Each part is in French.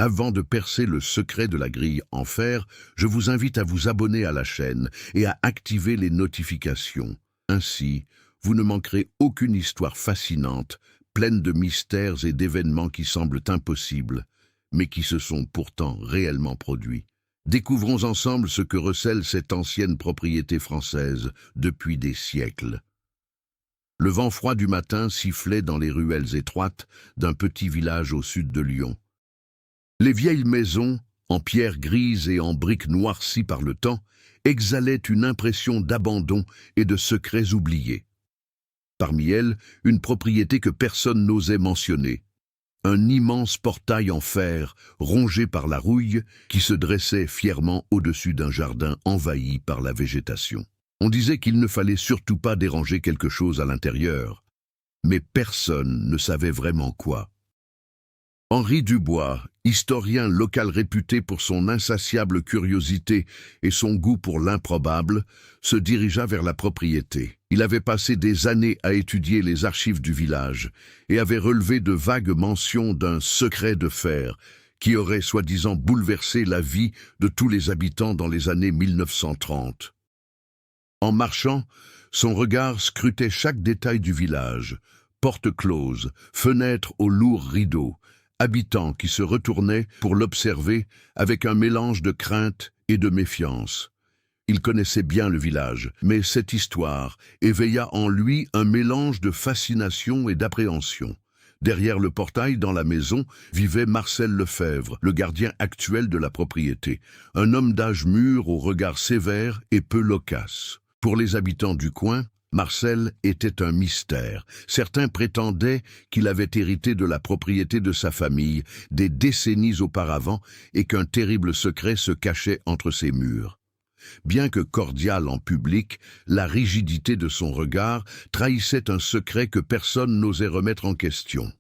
Avant de percer le secret de la grille en fer, je vous invite à vous abonner à la chaîne et à activer les notifications. Ainsi, vous ne manquerez aucune histoire fascinante, pleine de mystères et d'événements qui semblent impossibles, mais qui se sont pourtant réellement produits. Découvrons ensemble ce que recèle cette ancienne propriété française depuis des siècles. Le vent froid du matin sifflait dans les ruelles étroites d'un petit village au sud de Lyon. Les vieilles maisons, en pierre grise et en briques noircies par le temps, exhalaient une impression d'abandon et de secrets oubliés. Parmi elles, une propriété que personne n'osait mentionner. Un immense portail en fer, rongé par la rouille, qui se dressait fièrement au-dessus d'un jardin envahi par la végétation. On disait qu'il ne fallait surtout pas déranger quelque chose à l'intérieur, mais personne ne savait vraiment quoi. Henri Dubois, historien local réputé pour son insatiable curiosité et son goût pour l'improbable, se dirigea vers la propriété. Il avait passé des années à étudier les archives du village et avait relevé de vagues mentions d'un secret de fer qui aurait soi-disant bouleversé la vie de tous les habitants dans les années 1930. En marchant, son regard scrutait chaque détail du village, portes closes, fenêtres aux lourds rideaux, habitants qui se retournaient pour l'observer avec un mélange de crainte et de méfiance. Il connaissait bien le village, mais cette histoire éveilla en lui un mélange de fascination et d'appréhension. Derrière le portail, dans la maison, vivait Marcel Lefebvre, le gardien actuel de la propriété, un homme d'âge mûr au regard sévère et peu loquace. Pour les habitants du coin, Marcel était un mystère. Certains prétendaient qu'il avait hérité de la propriété de sa famille des décennies auparavant et qu'un terrible secret se cachait entre ses murs. Bien que cordial en public, la rigidité de son regard trahissait un secret que personne n'osait remettre en question.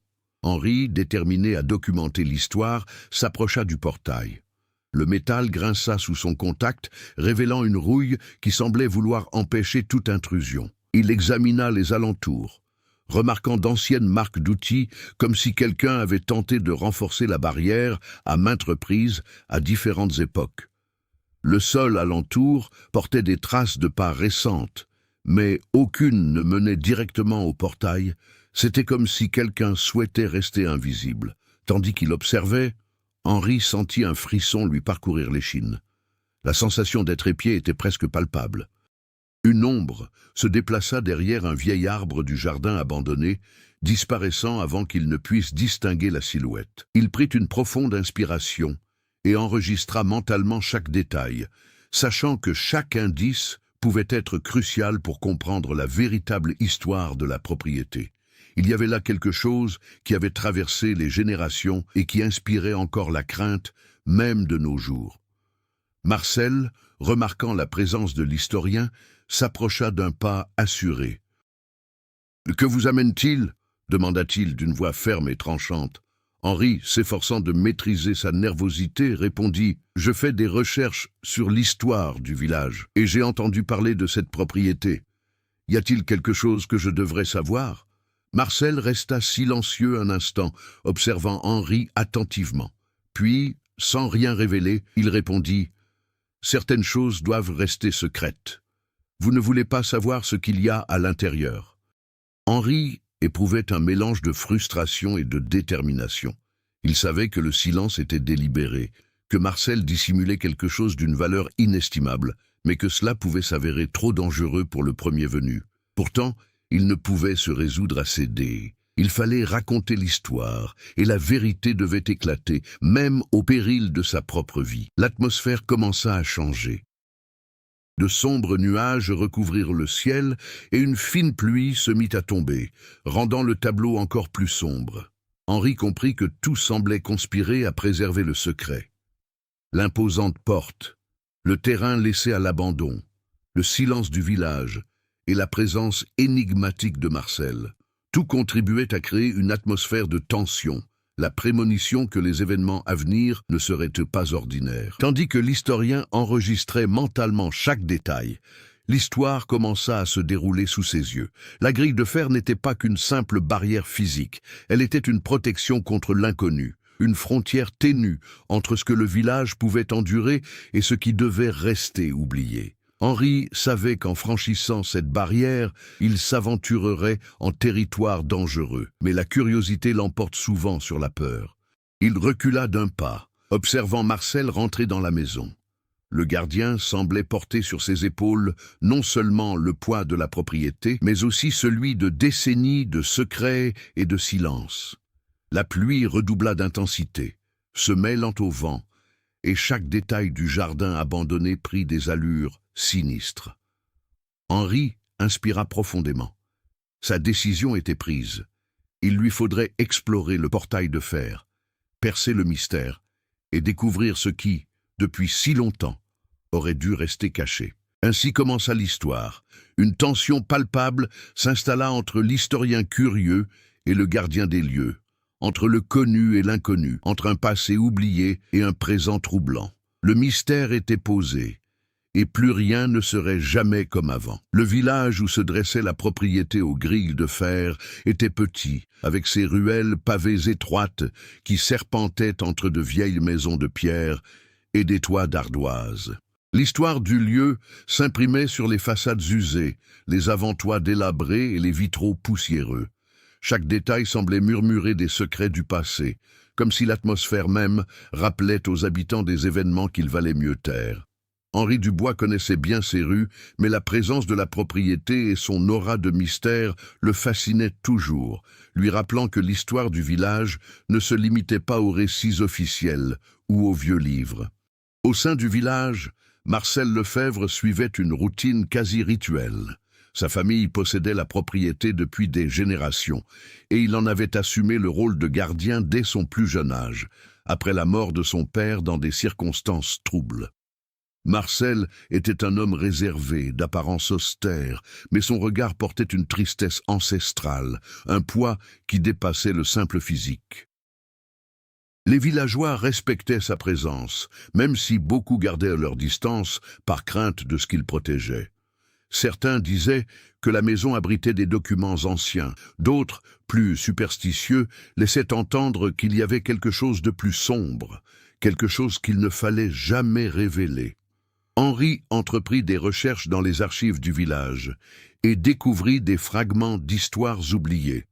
Henri, déterminé à documenter l'histoire, s'approcha du portail. Le métal grinça sous son contact, révélant une rouille qui semblait vouloir empêcher toute intrusion. Il examina les alentours, remarquant d'anciennes marques d'outils, comme si quelqu'un avait tenté de renforcer la barrière à maintes reprises à différentes époques. Le sol alentour portait des traces de pas récentes, mais aucune ne menait directement au portail. C'était comme si quelqu'un souhaitait rester invisible. Tandis qu'il observait, Henri sentit un frisson lui parcourir l'échine. La sensation d'être épié était presque palpable. Une ombre se déplaça derrière un vieil arbre du jardin abandonné, disparaissant avant qu'il ne puisse distinguer la silhouette. Il prit une profonde inspiration et enregistra mentalement chaque détail, sachant que chaque indice pouvait être crucial pour comprendre la véritable histoire de la propriété. Il y avait là quelque chose qui avait traversé les générations et qui inspirait encore la crainte, même de nos jours. Marcel, remarquant la présence de l'historien, s'approcha d'un pas assuré. « Que vous amène-t-il » demanda-t-il d'une voix ferme et tranchante. Henri, s'efforçant de maîtriser sa nervosité, répondit « Je fais des recherches sur l'histoire du village et j'ai entendu parler de cette propriété. Y a-t-il quelque chose que je devrais savoir ?» Marcel resta silencieux un instant, observant Henri attentivement. Puis, sans rien révéler, il répondit « Certaines choses doivent rester secrètes. Vous ne voulez pas savoir ce qu'il y a à l'intérieur. » Henri éprouvait un mélange de frustration et de détermination. Il savait que le silence était délibéré, que Marcel dissimulait quelque chose d'une valeur inestimable, mais que cela pouvait s'avérer trop dangereux pour le premier venu. Pourtant, il ne pouvait se résoudre à céder. Il fallait raconter l'histoire, et la vérité devait éclater, même au péril de sa propre vie. L'atmosphère commença à changer. De sombres nuages recouvrirent le ciel, et une fine pluie se mit à tomber, rendant le tableau encore plus sombre. Henri comprit que tout semblait conspirer à préserver le secret. L'imposante porte, le terrain laissé à l'abandon, le silence du village, et la présence énigmatique de Marcel. Tout contribuait à créer une atmosphère de tension, la prémonition que les événements à venir ne seraient pas ordinaires. Tandis que l'historien enregistrait mentalement chaque détail, l'histoire commença à se dérouler sous ses yeux. La grille de fer n'était pas qu'une simple barrière physique, elle était une protection contre l'inconnu, une frontière ténue entre ce que le village pouvait endurer et ce qui devait rester oublié. Henri savait qu'en franchissant cette barrière, il s'aventurerait en territoire dangereux, mais la curiosité l'emporte souvent sur la peur. Il recula d'un pas, observant Marcel rentrer dans la maison. Le gardien semblait porter sur ses épaules non seulement le poids de la propriété, mais aussi celui de décennies de secrets et de silence. La pluie redoubla d'intensité, se mêlant au vent, et chaque détail du jardin abandonné prit des allures sinistres. Henri inspira profondément. Sa décision était prise. Il lui faudrait explorer le portail de fer, percer le mystère et découvrir ce qui, depuis si longtemps, aurait dû rester caché. Ainsi commença l'histoire. Une tension palpable s'installa entre l'historien curieux et le gardien des lieux, entre le connu et l'inconnu, entre un passé oublié et un présent troublant. Le mystère était posé, et plus rien ne serait jamais comme avant. Le village où se dressait la propriété aux grilles de fer était petit, avec ses ruelles pavées étroites qui serpentaient entre de vieilles maisons de pierre et des toits d'ardoise. L'histoire du lieu s'imprimait sur les façades usées, les avant-toits délabrés et les vitraux poussiéreux. Chaque détail semblait murmurer des secrets du passé, comme si l'atmosphère même rappelait aux habitants des événements qu'il valait mieux taire. Henri Dubois connaissait bien ces rues, mais la présence de la propriété et son aura de mystère le fascinaient toujours, lui rappelant que l'histoire du village ne se limitait pas aux récits officiels ou aux vieux livres. Au sein du village, Marcel Lefebvre suivait une routine quasi rituelle. Sa famille possédait la propriété depuis des générations, et il en avait assumé le rôle de gardien dès son plus jeune âge, après la mort de son père dans des circonstances troubles. Marcel était un homme réservé, d'apparence austère, mais son regard portait une tristesse ancestrale, un poids qui dépassait le simple physique. Les villageois respectaient sa présence, même si beaucoup gardaient leur distance par crainte de ce qu'il protégeait. Certains disaient que la maison abritait des documents anciens, d'autres, plus superstitieux, laissaient entendre qu'il y avait quelque chose de plus sombre, quelque chose qu'il ne fallait jamais révéler. Henri entreprit des recherches dans les archives du village et découvrit des fragments d'histoires oubliées.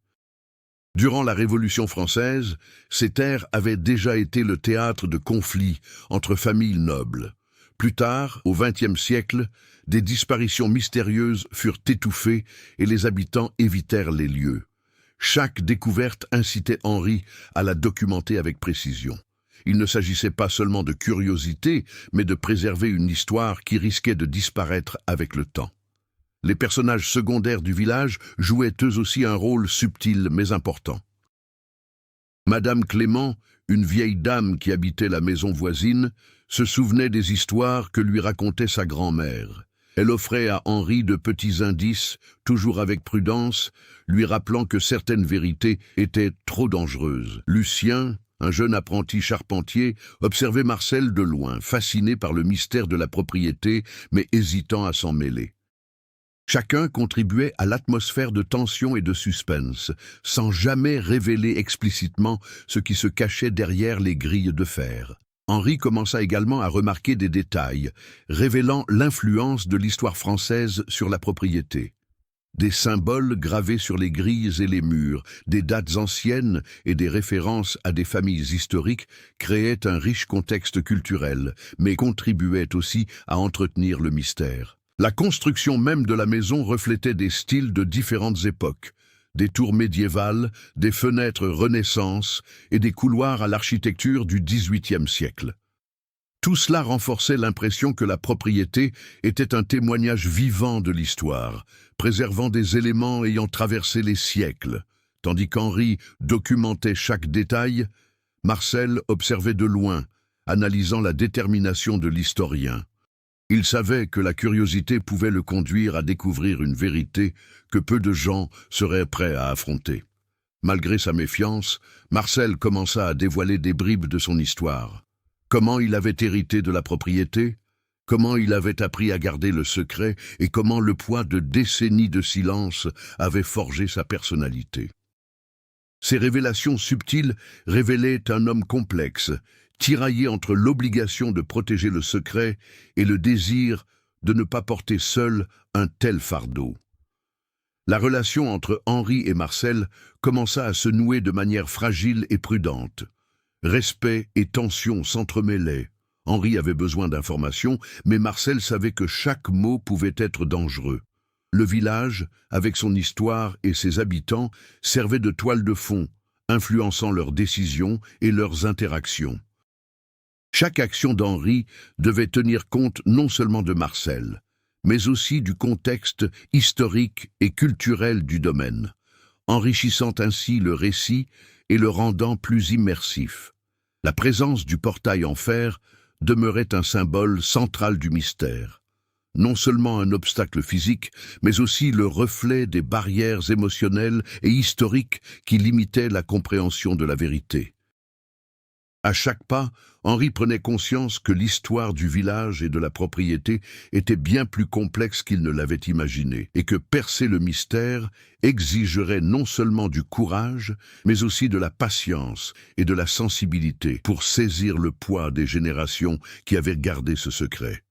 Durant la Révolution française, ces terres avaient déjà été le théâtre de conflits entre familles nobles. Plus tard, au XXe siècle, des disparitions mystérieuses furent étouffées et les habitants évitèrent les lieux. Chaque découverte incitait Henri à la documenter avec précision. Il ne s'agissait pas seulement de curiosité, mais de préserver une histoire qui risquait de disparaître avec le temps. Les personnages secondaires du village jouaient eux aussi un rôle subtil mais important. Madame Clément, une vieille dame qui habitait la maison voisine, se souvenait des histoires que lui racontait sa grand-mère. Elle offrait à Henri de petits indices, toujours avec prudence, lui rappelant que certaines vérités étaient trop dangereuses. Lucien, un jeune apprenti charpentier, observait Marcel de loin, fasciné par le mystère de la propriété, mais hésitant à s'en mêler. Chacun contribuait à l'atmosphère de tension et de suspense, sans jamais révéler explicitement ce qui se cachait derrière les grilles de fer. Henri commença également à remarquer des détails, révélant l'influence de l'histoire française sur la propriété. Des symboles gravés sur les grilles et les murs, des dates anciennes et des références à des familles historiques créaient un riche contexte culturel, mais contribuaient aussi à entretenir le mystère. La construction même de la maison reflétait des styles de différentes époques, des tours médiévales, des fenêtres Renaissance et des couloirs à l'architecture du XVIIIe siècle. Tout cela renforçait l'impression que la propriété était un témoignage vivant de l'histoire, préservant des éléments ayant traversé les siècles. Tandis qu'Henri documentait chaque détail, Marcel observait de loin, analysant la détermination de l'historien. Il savait que la curiosité pouvait le conduire à découvrir une vérité que peu de gens seraient prêts à affronter. Malgré sa méfiance, Marcel commença à dévoiler des bribes de son histoire. Comment il avait hérité de la propriété, comment il avait appris à garder le secret et comment le poids de décennies de silence avait forgé sa personnalité. Ces révélations subtiles révélaient un homme complexe, tiraillé entre l'obligation de protéger le secret et le désir de ne pas porter seul un tel fardeau. La relation entre Henri et Marcel commença à se nouer de manière fragile et prudente. Respect et tension s'entremêlaient. Henri avait besoin d'informations, mais Marcel savait que chaque mot pouvait être dangereux. Le village, avec son histoire et ses habitants, servait de toile de fond, influençant leurs décisions et leurs interactions. Chaque action d'Henri devait tenir compte non seulement de Marcel, mais aussi du contexte historique et culturel du domaine, enrichissant ainsi le récit et le rendant plus immersif. La présence du portail en fer demeurait un symbole central du mystère. Non seulement un obstacle physique, mais aussi le reflet des barrières émotionnelles et historiques qui limitaient la compréhension de la vérité. À chaque pas, Henri prenait conscience que l'histoire du village et de la propriété était bien plus complexe qu'il ne l'avait imaginé, et que percer le mystère exigerait non seulement du courage, mais aussi de la patience et de la sensibilité pour saisir le poids des générations qui avaient gardé ce secret.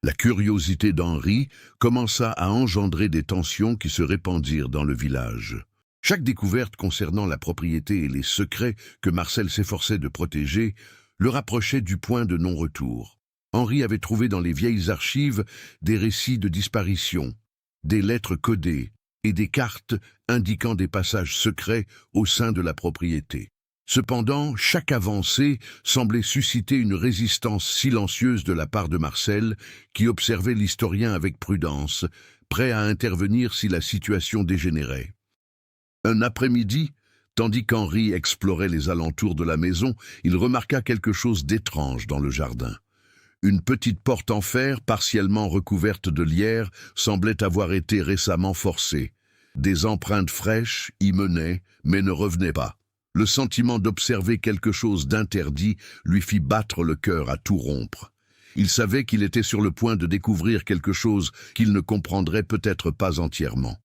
La curiosité d'Henri commença à engendrer des tensions qui se répandirent dans le village. Chaque découverte concernant la propriété et les secrets que Marcel s'efforçait de protéger le rapprochait du point de non-retour. Henri avait trouvé dans les vieilles archives des récits de disparition, des lettres codées et des cartes indiquant des passages secrets au sein de la propriété. Cependant, chaque avancée semblait susciter une résistance silencieuse de la part de Marcel, qui observait l'historien avec prudence, prêt à intervenir si la situation dégénérait. Un après-midi, tandis qu'Henri explorait les alentours de la maison, il remarqua quelque chose d'étrange dans le jardin. Une petite porte en fer, partiellement recouverte de lierre, semblait avoir été récemment forcée. Des empreintes fraîches y menaient, mais ne revenaient pas. Le sentiment d'observer quelque chose d'interdit lui fit battre le cœur à tout rompre. Il savait qu'il était sur le point de découvrir quelque chose qu'il ne comprendrait peut-être pas entièrement.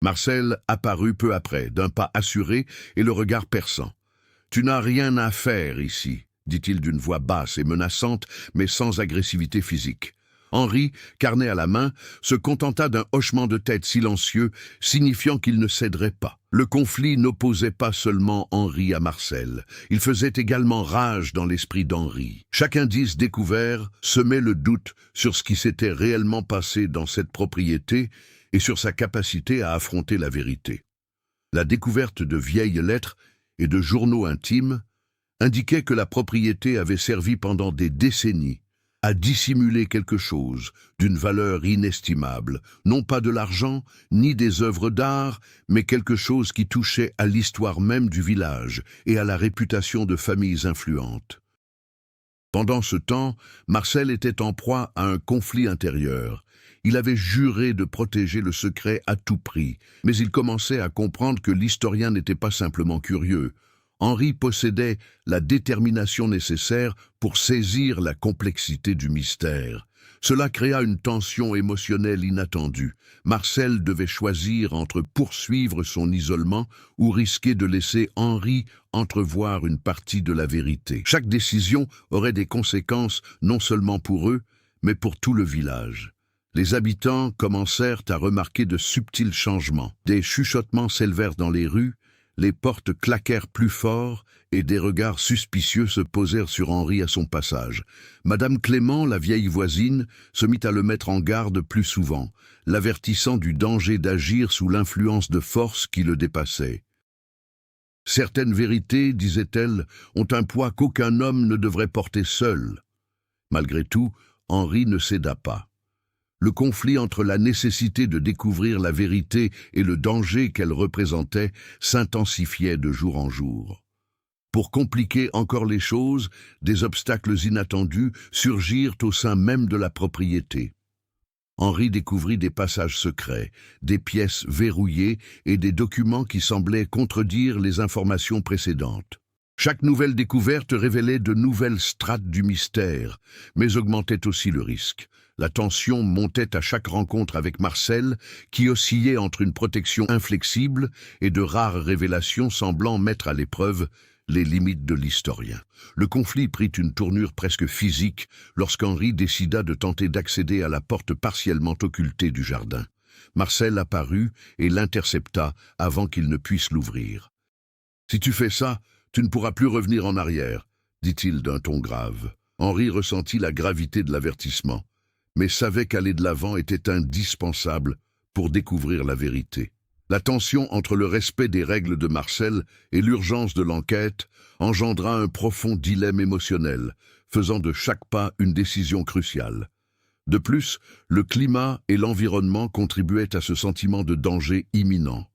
Marcel apparut peu après, d'un pas assuré et le regard perçant. « Tu n'as rien à faire ici », dit-il d'une voix basse et menaçante, mais sans agressivité physique. Henri, carnet à la main, se contenta d'un hochement de tête silencieux, signifiant qu'il ne céderait pas. Le conflit n'opposait pas seulement Henri à Marcel, il faisait également rage dans l'esprit d'Henri. Chaque indice découvert semait le doute sur ce qui s'était réellement passé dans cette propriété et sur sa capacité à affronter la vérité. La découverte de vieilles lettres et de journaux intimes indiquait que la propriété avait servi pendant des décennies à dissimuler quelque chose d'une valeur inestimable, non pas de l'argent ni des œuvres d'art, mais quelque chose qui touchait à l'histoire même du village et à la réputation de familles influentes. Pendant ce temps, Marcel était en proie à un conflit intérieur. Il avait juré de protéger le secret à tout prix, mais il commençait à comprendre que l'historien n'était pas simplement curieux. Henri possédait la détermination nécessaire pour saisir la complexité du mystère. Cela créa une tension émotionnelle inattendue. Marcel devait choisir entre poursuivre son isolement ou risquer de laisser Henri entrevoir une partie de la vérité. Chaque décision aurait des conséquences non seulement pour eux, mais pour tout le village. Les habitants commencèrent à remarquer de subtils changements. Des chuchotements s'élevèrent dans les rues, les portes claquèrent plus fort et des regards suspicieux se posèrent sur Henri à son passage. Madame Clément, la vieille voisine, se mit à le mettre en garde plus souvent, l'avertissant du danger d'agir sous l'influence de forces qui le dépassaient. Certaines vérités, disait-elle, ont un poids qu'aucun homme ne devrait porter seul. Malgré tout, Henri ne céda pas. Le conflit entre la nécessité de découvrir la vérité et le danger qu'elle représentait s'intensifiait de jour en jour. Pour compliquer encore les choses, des obstacles inattendus surgirent au sein même de la propriété. Henri découvrit des passages secrets, des pièces verrouillées et des documents qui semblaient contredire les informations précédentes. Chaque nouvelle découverte révélait de nouvelles strates du mystère, mais augmentait aussi le risque. La tension montait à chaque rencontre avec Marcel, qui oscillait entre une protection inflexible et de rares révélations semblant mettre à l'épreuve les limites de l'historien. Le conflit prit une tournure presque physique lorsqu'Henri décida de tenter d'accéder à la porte partiellement occultée du jardin. Marcel apparut et l'intercepta avant qu'il ne puisse l'ouvrir. « Si tu fais ça, tu ne pourras plus revenir en arrière, » dit-il d'un ton grave. Henri ressentit la gravité de l'avertissement, mais savait qu'aller de l'avant était indispensable pour découvrir la vérité. La tension entre le respect des règles de Marcel et l'urgence de l'enquête engendra un profond dilemme émotionnel, faisant de chaque pas une décision cruciale. De plus, le climat et l'environnement contribuaient à ce sentiment de danger imminent.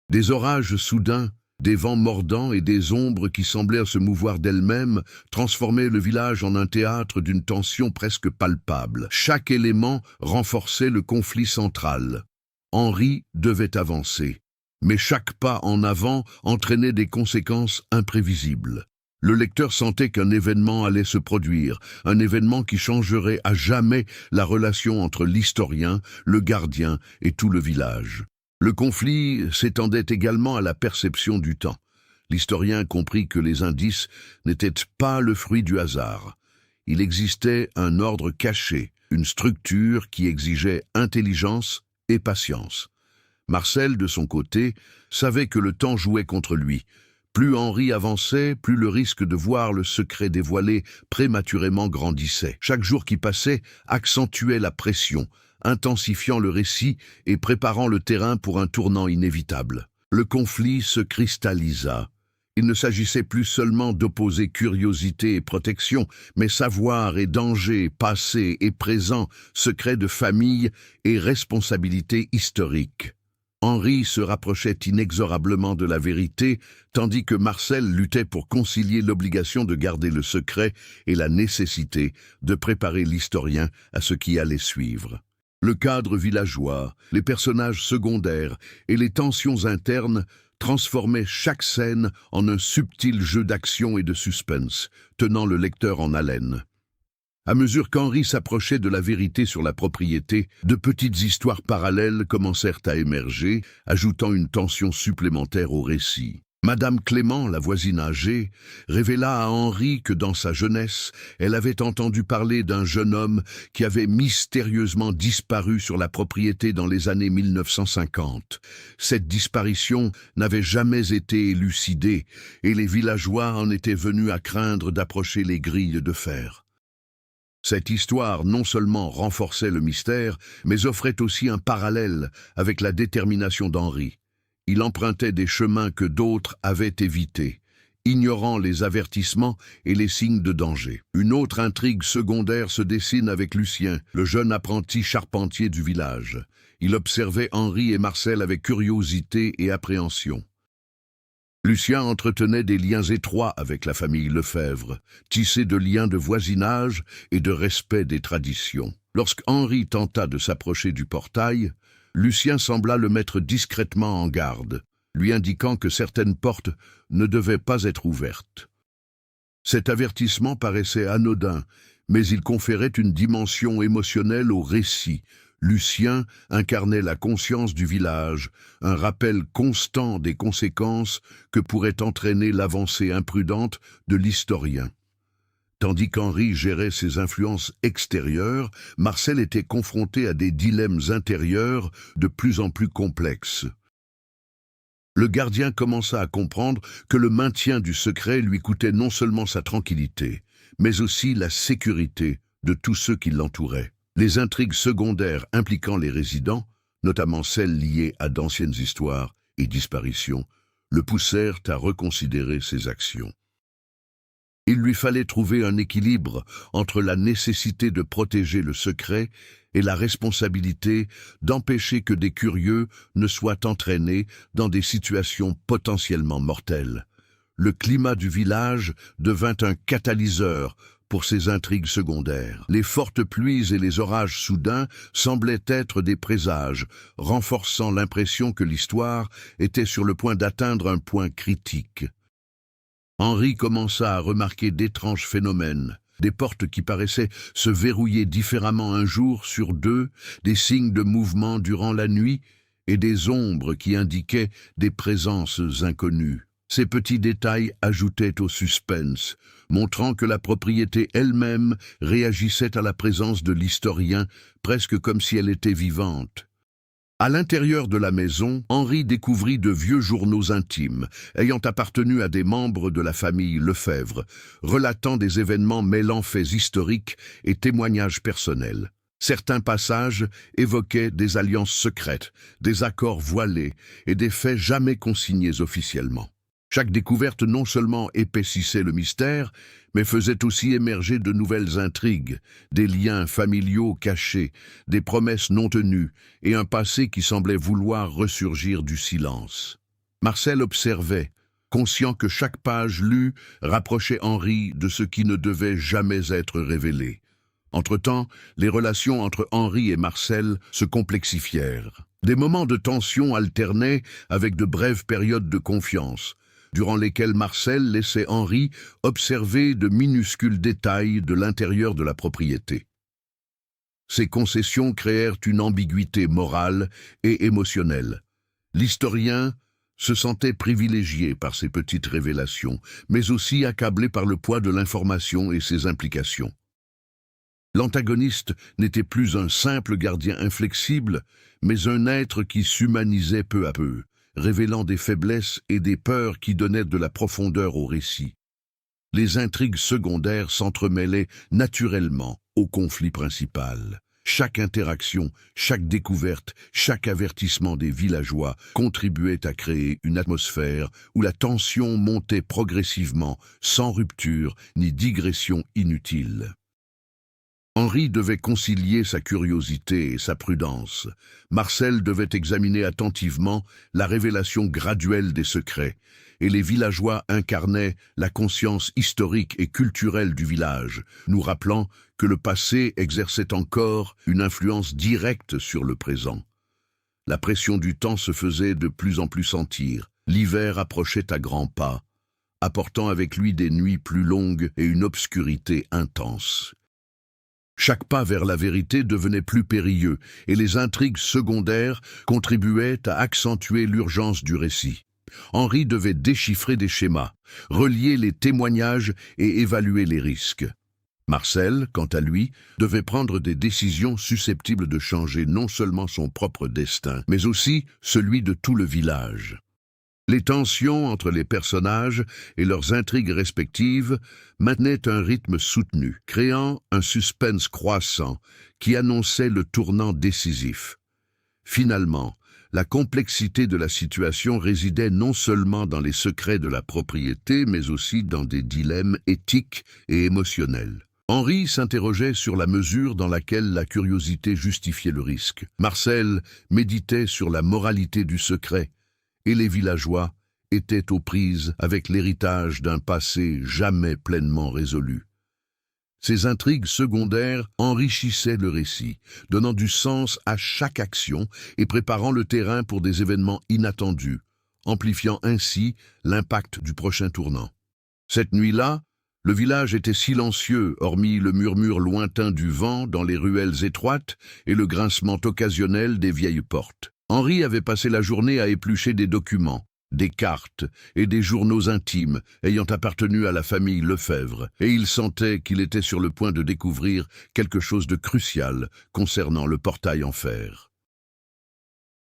Des orages soudains, des vents mordants et des ombres qui semblaient se mouvoir d'elles-mêmes transformaient le village en un théâtre d'une tension presque palpable. Chaque élément renforçait le conflit central. Henri devait avancer, mais chaque pas en avant entraînait des conséquences imprévisibles. Le lecteur sentait qu'un événement allait se produire, un événement qui changerait à jamais la relation entre l'historien, le gardien et tout le village. Le conflit s'étendait également à la perception du temps. L'historien comprit que les indices n'étaient pas le fruit du hasard. Il existait un ordre caché, une structure qui exigeait intelligence et patience. Marcel, de son côté, savait que le temps jouait contre lui. Plus Henri avançait, plus le risque de voir le secret dévoilé prématurément grandissait. Chaque jour qui passait accentuait la pression, intensifiant le récit et préparant le terrain pour un tournant inévitable. Le conflit se cristallisa. Il ne s'agissait plus seulement d'opposer curiosité et protection, mais savoir et danger, passé et présent, secret de famille et responsabilité historique. Henri se rapprochait inexorablement de la vérité, tandis que Marcel luttait pour concilier l'obligation de garder le secret et la nécessité de préparer l'historien à ce qui allait suivre. Le cadre villageois, les personnages secondaires et les tensions internes transformaient chaque scène en un subtil jeu d'action et de suspense, tenant le lecteur en haleine. À mesure qu'Henri s'approchait de la vérité sur la propriété, de petites histoires parallèles commencèrent à émerger, ajoutant une tension supplémentaire au récit. Madame Clément, la voisine âgée, révéla à Henri que dans sa jeunesse, elle avait entendu parler d'un jeune homme qui avait mystérieusement disparu sur la propriété dans les années 1950. Cette disparition n'avait jamais été élucidée et les villageois en étaient venus à craindre d'approcher les grilles de fer. Cette histoire non seulement renforçait le mystère, mais offrait aussi un parallèle avec la détermination d'Henri. Il empruntait des chemins que d'autres avaient évités, ignorant les avertissements et les signes de danger. Une autre intrigue secondaire se dessine avec Lucien, le jeune apprenti charpentier du village. Il observait Henri et Marcel avec curiosité et appréhension. Lucien entretenait des liens étroits avec la famille Lefebvre, tissés de liens de voisinage et de respect des traditions. Lorsqu'Henri tenta de s'approcher du portail, Lucien sembla le mettre discrètement en garde, lui indiquant que certaines portes ne devaient pas être ouvertes. Cet avertissement paraissait anodin, mais il conférait une dimension émotionnelle au récit. Lucien incarnait la conscience du village, un rappel constant des conséquences que pourrait entraîner l'avancée imprudente de l'historien. Tandis qu'Henri gérait ses influences extérieures, Marcel était confronté à des dilemmes intérieurs de plus en plus complexes. Le gardien commença à comprendre que le maintien du secret lui coûtait non seulement sa tranquillité, mais aussi la sécurité de tous ceux qui l'entouraient. Les intrigues secondaires impliquant les résidents, notamment celles liées à d'anciennes histoires et disparitions, le poussèrent à reconsidérer ses actions. Il lui fallait trouver un équilibre entre la nécessité de protéger le secret et la responsabilité d'empêcher que des curieux ne soient entraînés dans des situations potentiellement mortelles. Le climat du village devint un catalyseur pour ces intrigues secondaires. Les fortes pluies et les orages soudains semblaient être des présages, renforçant l'impression que l'histoire était sur le point d'atteindre un point critique. Henri commença à remarquer d'étranges phénomènes. Des portes qui paraissaient se verrouiller différemment un jour sur deux, des signes de mouvement durant la nuit et des ombres qui indiquaient des présences inconnues. Ces petits détails ajoutaient au suspense, montrant que la propriété elle-même réagissait à la présence de l'historien, presque comme si elle était vivante. À l'intérieur de la maison, Henri découvrit de vieux journaux intimes, ayant appartenu à des membres de la famille Lefebvre, relatant des événements mêlant faits historiques et témoignages personnels. Certains passages évoquaient des alliances secrètes, des accords voilés et des faits jamais consignés officiellement. Chaque découverte non seulement épaississait le mystère, mais faisait aussi émerger de nouvelles intrigues, des liens familiaux cachés, des promesses non tenues et un passé qui semblait vouloir ressurgir du silence. Marcel observait, conscient que chaque page lue rapprochait Henri de ce qui ne devait jamais être révélé. Entre-temps, les relations entre Henri et Marcel se complexifièrent. Des moments de tension alternaient avec de brèves périodes de confiance, durant lesquelles Marcel laissait Henri observer de minuscules détails de l'intérieur de la propriété. Ces concessions créèrent une ambiguïté morale et émotionnelle. L'historien se sentait privilégié par ces petites révélations, mais aussi accablé par le poids de l'information et ses implications. L'antagoniste n'était plus un simple gardien inflexible, mais un être qui s'humanisait peu à peu, révélant des faiblesses et des peurs qui donnaient de la profondeur au récit. Les intrigues secondaires s'entremêlaient naturellement au conflit principal. Chaque interaction, chaque découverte, chaque avertissement des villageois contribuait à créer une atmosphère où la tension montait progressivement, sans rupture ni digression inutile. Henri devait concilier sa curiosité et sa prudence. Marcel devait examiner attentivement la révélation graduelle des secrets, et les villageois incarnaient la conscience historique et culturelle du village, nous rappelant que le passé exerçait encore une influence directe sur le présent. La pression du temps se faisait de plus en plus sentir. L'hiver approchait à grands pas, apportant avec lui des nuits plus longues et une obscurité intense. Chaque pas vers la vérité devenait plus périlleux, et les intrigues secondaires contribuaient à accentuer l'urgence du récit. Henri devait déchiffrer des schémas, relier les témoignages et évaluer les risques. Marcel, quant à lui, devait prendre des décisions susceptibles de changer non seulement son propre destin, mais aussi celui de tout le village. Les tensions entre les personnages et leurs intrigues respectives maintenaient un rythme soutenu, créant un suspense croissant qui annonçait le tournant décisif. Finalement, la complexité de la situation résidait non seulement dans les secrets de la propriété, mais aussi dans des dilemmes éthiques et émotionnels. Henri s'interrogeait sur la mesure dans laquelle la curiosité justifiait le risque. Marcel méditait sur la moralité du secret, et les villageois étaient aux prises avec l'héritage d'un passé jamais pleinement résolu. Ces intrigues secondaires enrichissaient le récit, donnant du sens à chaque action et préparant le terrain pour des événements inattendus, amplifiant ainsi l'impact du prochain tournant. Cette nuit-là, le village était silencieux, hormis le murmure lointain du vent dans les ruelles étroites et le grincement occasionnel des vieilles portes. Henri avait passé la journée à éplucher des documents, des cartes et des journaux intimes ayant appartenu à la famille Lefebvre, et il sentait qu'il était sur le point de découvrir quelque chose de crucial concernant le portail en fer.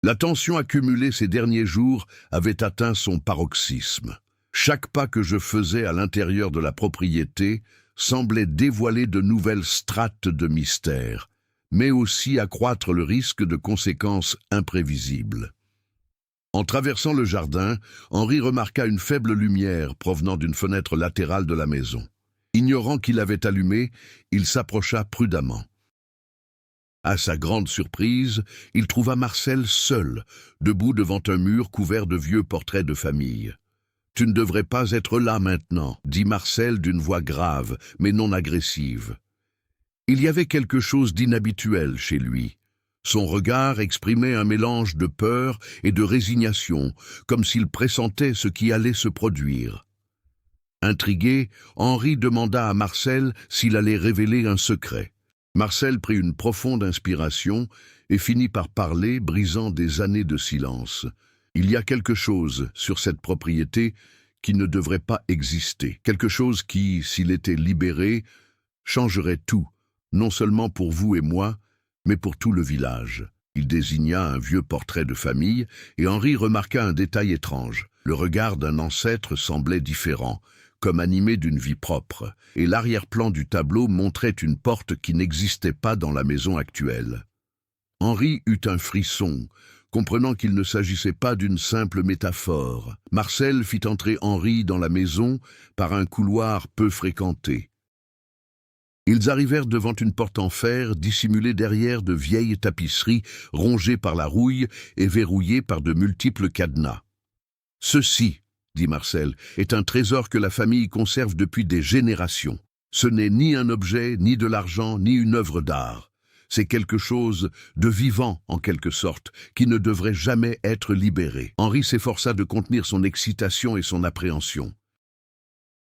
La tension accumulée ces derniers jours avait atteint son paroxysme. Chaque pas que je faisais à l'intérieur de la propriété semblait dévoiler de nouvelles strates de mystère, mais aussi accroître le risque de conséquences imprévisibles. En traversant le jardin, Henri remarqua une faible lumière provenant d'une fenêtre latérale de la maison. Ignorant qui l'avait allumée, il s'approcha prudemment. À sa grande surprise, il trouva Marcel seul, debout devant un mur couvert de vieux portraits de famille. « Tu ne devrais pas être là maintenant », dit Marcel d'une voix grave, mais non agressive. Il y avait quelque chose d'inhabituel chez lui. Son regard exprimait un mélange de peur et de résignation, comme s'il pressentait ce qui allait se produire. Intrigué, Henri demanda à Marcel s'il allait révéler un secret. Marcel prit une profonde inspiration et finit par parler, brisant des années de silence. Il y a quelque chose sur cette propriété qui ne devrait pas exister. Quelque chose qui, s'il était libéré, changerait tout, non seulement pour vous et moi, mais pour tout le village. Il désigna un vieux portrait de famille, et Henri remarqua un détail étrange. Le regard d'un ancêtre semblait différent, comme animé d'une vie propre, et l'arrière-plan du tableau montrait une porte qui n'existait pas dans la maison actuelle. Henri eut un frisson, comprenant qu'il ne s'agissait pas d'une simple métaphore. Marcel fit entrer Henri dans la maison par un couloir peu fréquenté. Ils arrivèrent devant une porte en fer dissimulée derrière de vieilles tapisseries rongées par la rouille et verrouillées par de multiples cadenas. « Ceci, dit Marcel, est un trésor que la famille conserve depuis des générations. Ce n'est ni un objet, ni de l'argent, ni une œuvre d'art. C'est quelque chose de vivant, en quelque sorte, qui ne devrait jamais être libéré. » Henri s'efforça de contenir son excitation et son appréhension.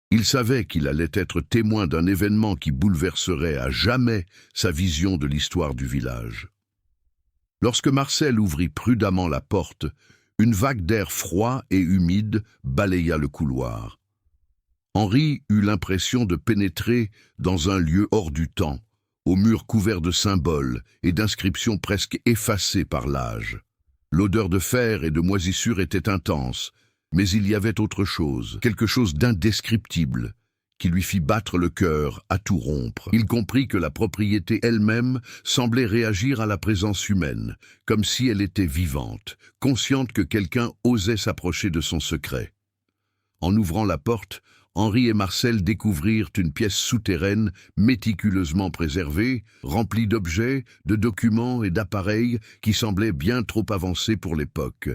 Il savait qu'il allait être témoin d'un événement qui bouleverserait à jamais sa vision de l'histoire du village. Lorsque Marcel ouvrit prudemment la porte, une vague d'air froid et humide balaya le couloir. Henri eut l'impression de pénétrer dans un lieu hors du temps, aux murs couverts de symboles et d'inscriptions presque effacées par l'âge. L'odeur de fer et de moisissure était intense, mais il y avait autre chose, quelque chose d'indescriptible, qui lui fit battre le cœur à tout rompre. Il comprit que la propriété elle-même semblait réagir à la présence humaine, comme si elle était vivante, consciente que quelqu'un osait s'approcher de son secret. En ouvrant la porte, Henri et Marcel découvrirent une pièce souterraine méticuleusement préservée, remplie d'objets, de documents et d'appareils qui semblaient bien trop avancés pour l'époque.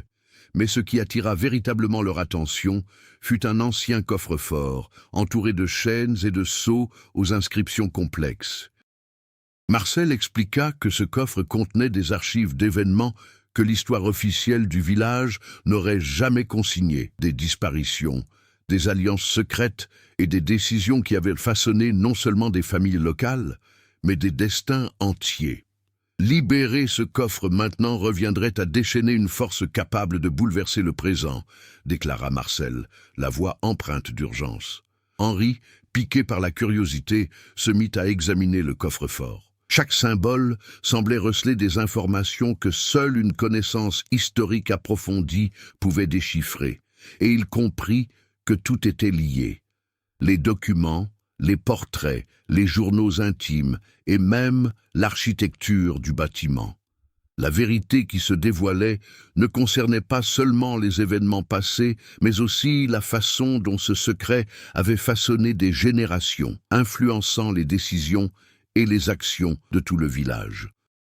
Mais ce qui attira véritablement leur attention fut un ancien coffre-fort, entouré de chaînes et de sceaux aux inscriptions complexes. Marcel expliqua que ce coffre contenait des archives d'événements que l'histoire officielle du village n'aurait jamais consignées, des disparitions, des alliances secrètes et des décisions qui avaient façonné non seulement des familles locales, mais des destins entiers. Libérer ce coffre maintenant reviendrait à déchaîner une force capable de bouleverser le présent, déclara Marcel, la voix empreinte d'urgence. Henri, piqué par la curiosité, se mit à examiner le coffre-fort. Chaque symbole semblait receler des informations que seule une connaissance historique approfondie pouvait déchiffrer, et il comprit que tout était lié. Les documents, les portraits, les journaux intimes et même l'architecture du bâtiment. La vérité qui se dévoilait ne concernait pas seulement les événements passés, mais aussi la façon dont ce secret avait façonné des générations, influençant les décisions et les actions de tout le village.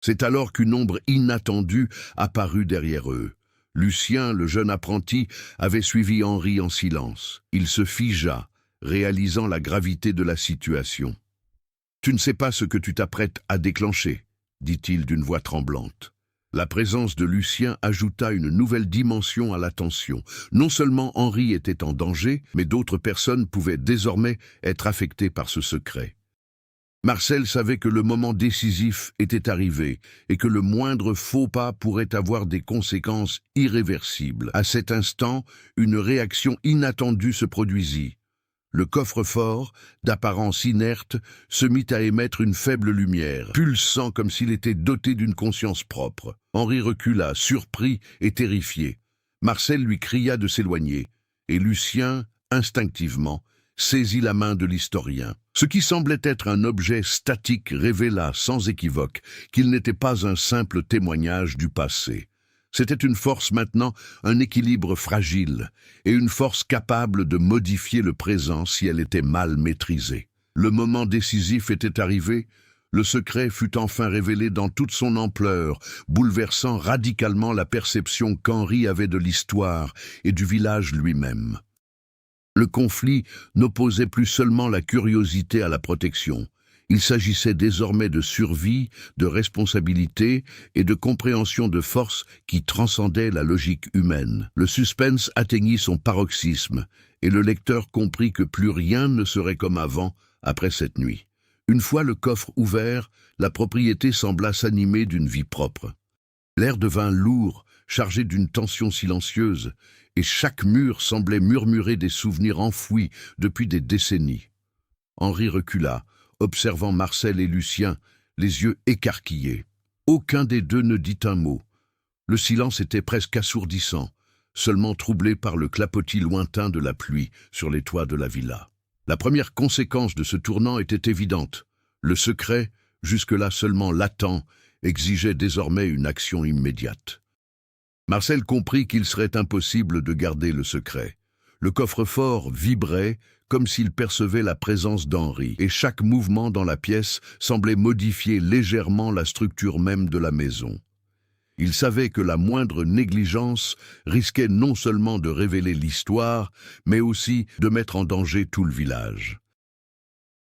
C'est alors qu'une ombre inattendue apparut derrière eux. Lucien, le jeune apprenti, avait suivi Henri en silence. Il se figea, réalisant la gravité de la situation. « Tu ne sais pas ce que tu t'apprêtes à déclencher », dit-il d'une voix tremblante. La présence de Lucien ajouta une nouvelle dimension à la tension. Non seulement Henri était en danger, mais d'autres personnes pouvaient désormais être affectées par ce secret. Marcel savait que le moment décisif était arrivé et que le moindre faux pas pourrait avoir des conséquences irréversibles. À cet instant, une réaction inattendue se produisit. Le coffre-fort, d'apparence inerte, se mit à émettre une faible lumière, pulsant comme s'il était doté d'une conscience propre. Henri recula, surpris et terrifié. Marcel lui cria de s'éloigner, et Lucien, instinctivement, saisit la main de l'historien. Ce qui semblait être un objet statique révéla sans équivoque qu'il n'était pas un simple témoignage du passé. C'était une force maintenant, un équilibre fragile, et une force capable de modifier le présent si elle était mal maîtrisée. Le moment décisif était arrivé, le secret fut enfin révélé dans toute son ampleur, bouleversant radicalement la perception qu'Henri avait de l'histoire et du village lui-même. Le conflit n'opposait plus seulement la curiosité à la protection. Il s'agissait désormais de survie, de responsabilité et de compréhension de force qui transcendaient la logique humaine. Le suspense atteignit son paroxysme, et le lecteur comprit que plus rien ne serait comme avant après cette nuit. Une fois le coffre ouvert, la propriété sembla s'animer d'une vie propre. L'air devint lourd, chargé d'une tension silencieuse, et chaque mur semblait murmurer des souvenirs enfouis depuis des décennies. Henri recula, observant Marcel et Lucien, les yeux écarquillés. Aucun des deux ne dit un mot. Le silence était presque assourdissant, seulement troublé par le clapotis lointain de la pluie sur les toits de la villa. La première conséquence de ce tournant était évidente. Le secret, jusque-là seulement latent, exigeait désormais une action immédiate. Marcel comprit qu'il serait impossible de garder le secret. Le coffre-fort vibrait comme s'il percevait la présence d'Henri, et chaque mouvement dans la pièce semblait modifier légèrement la structure même de la maison. Il savait que la moindre négligence risquait non seulement de révéler l'histoire, mais aussi de mettre en danger tout le village.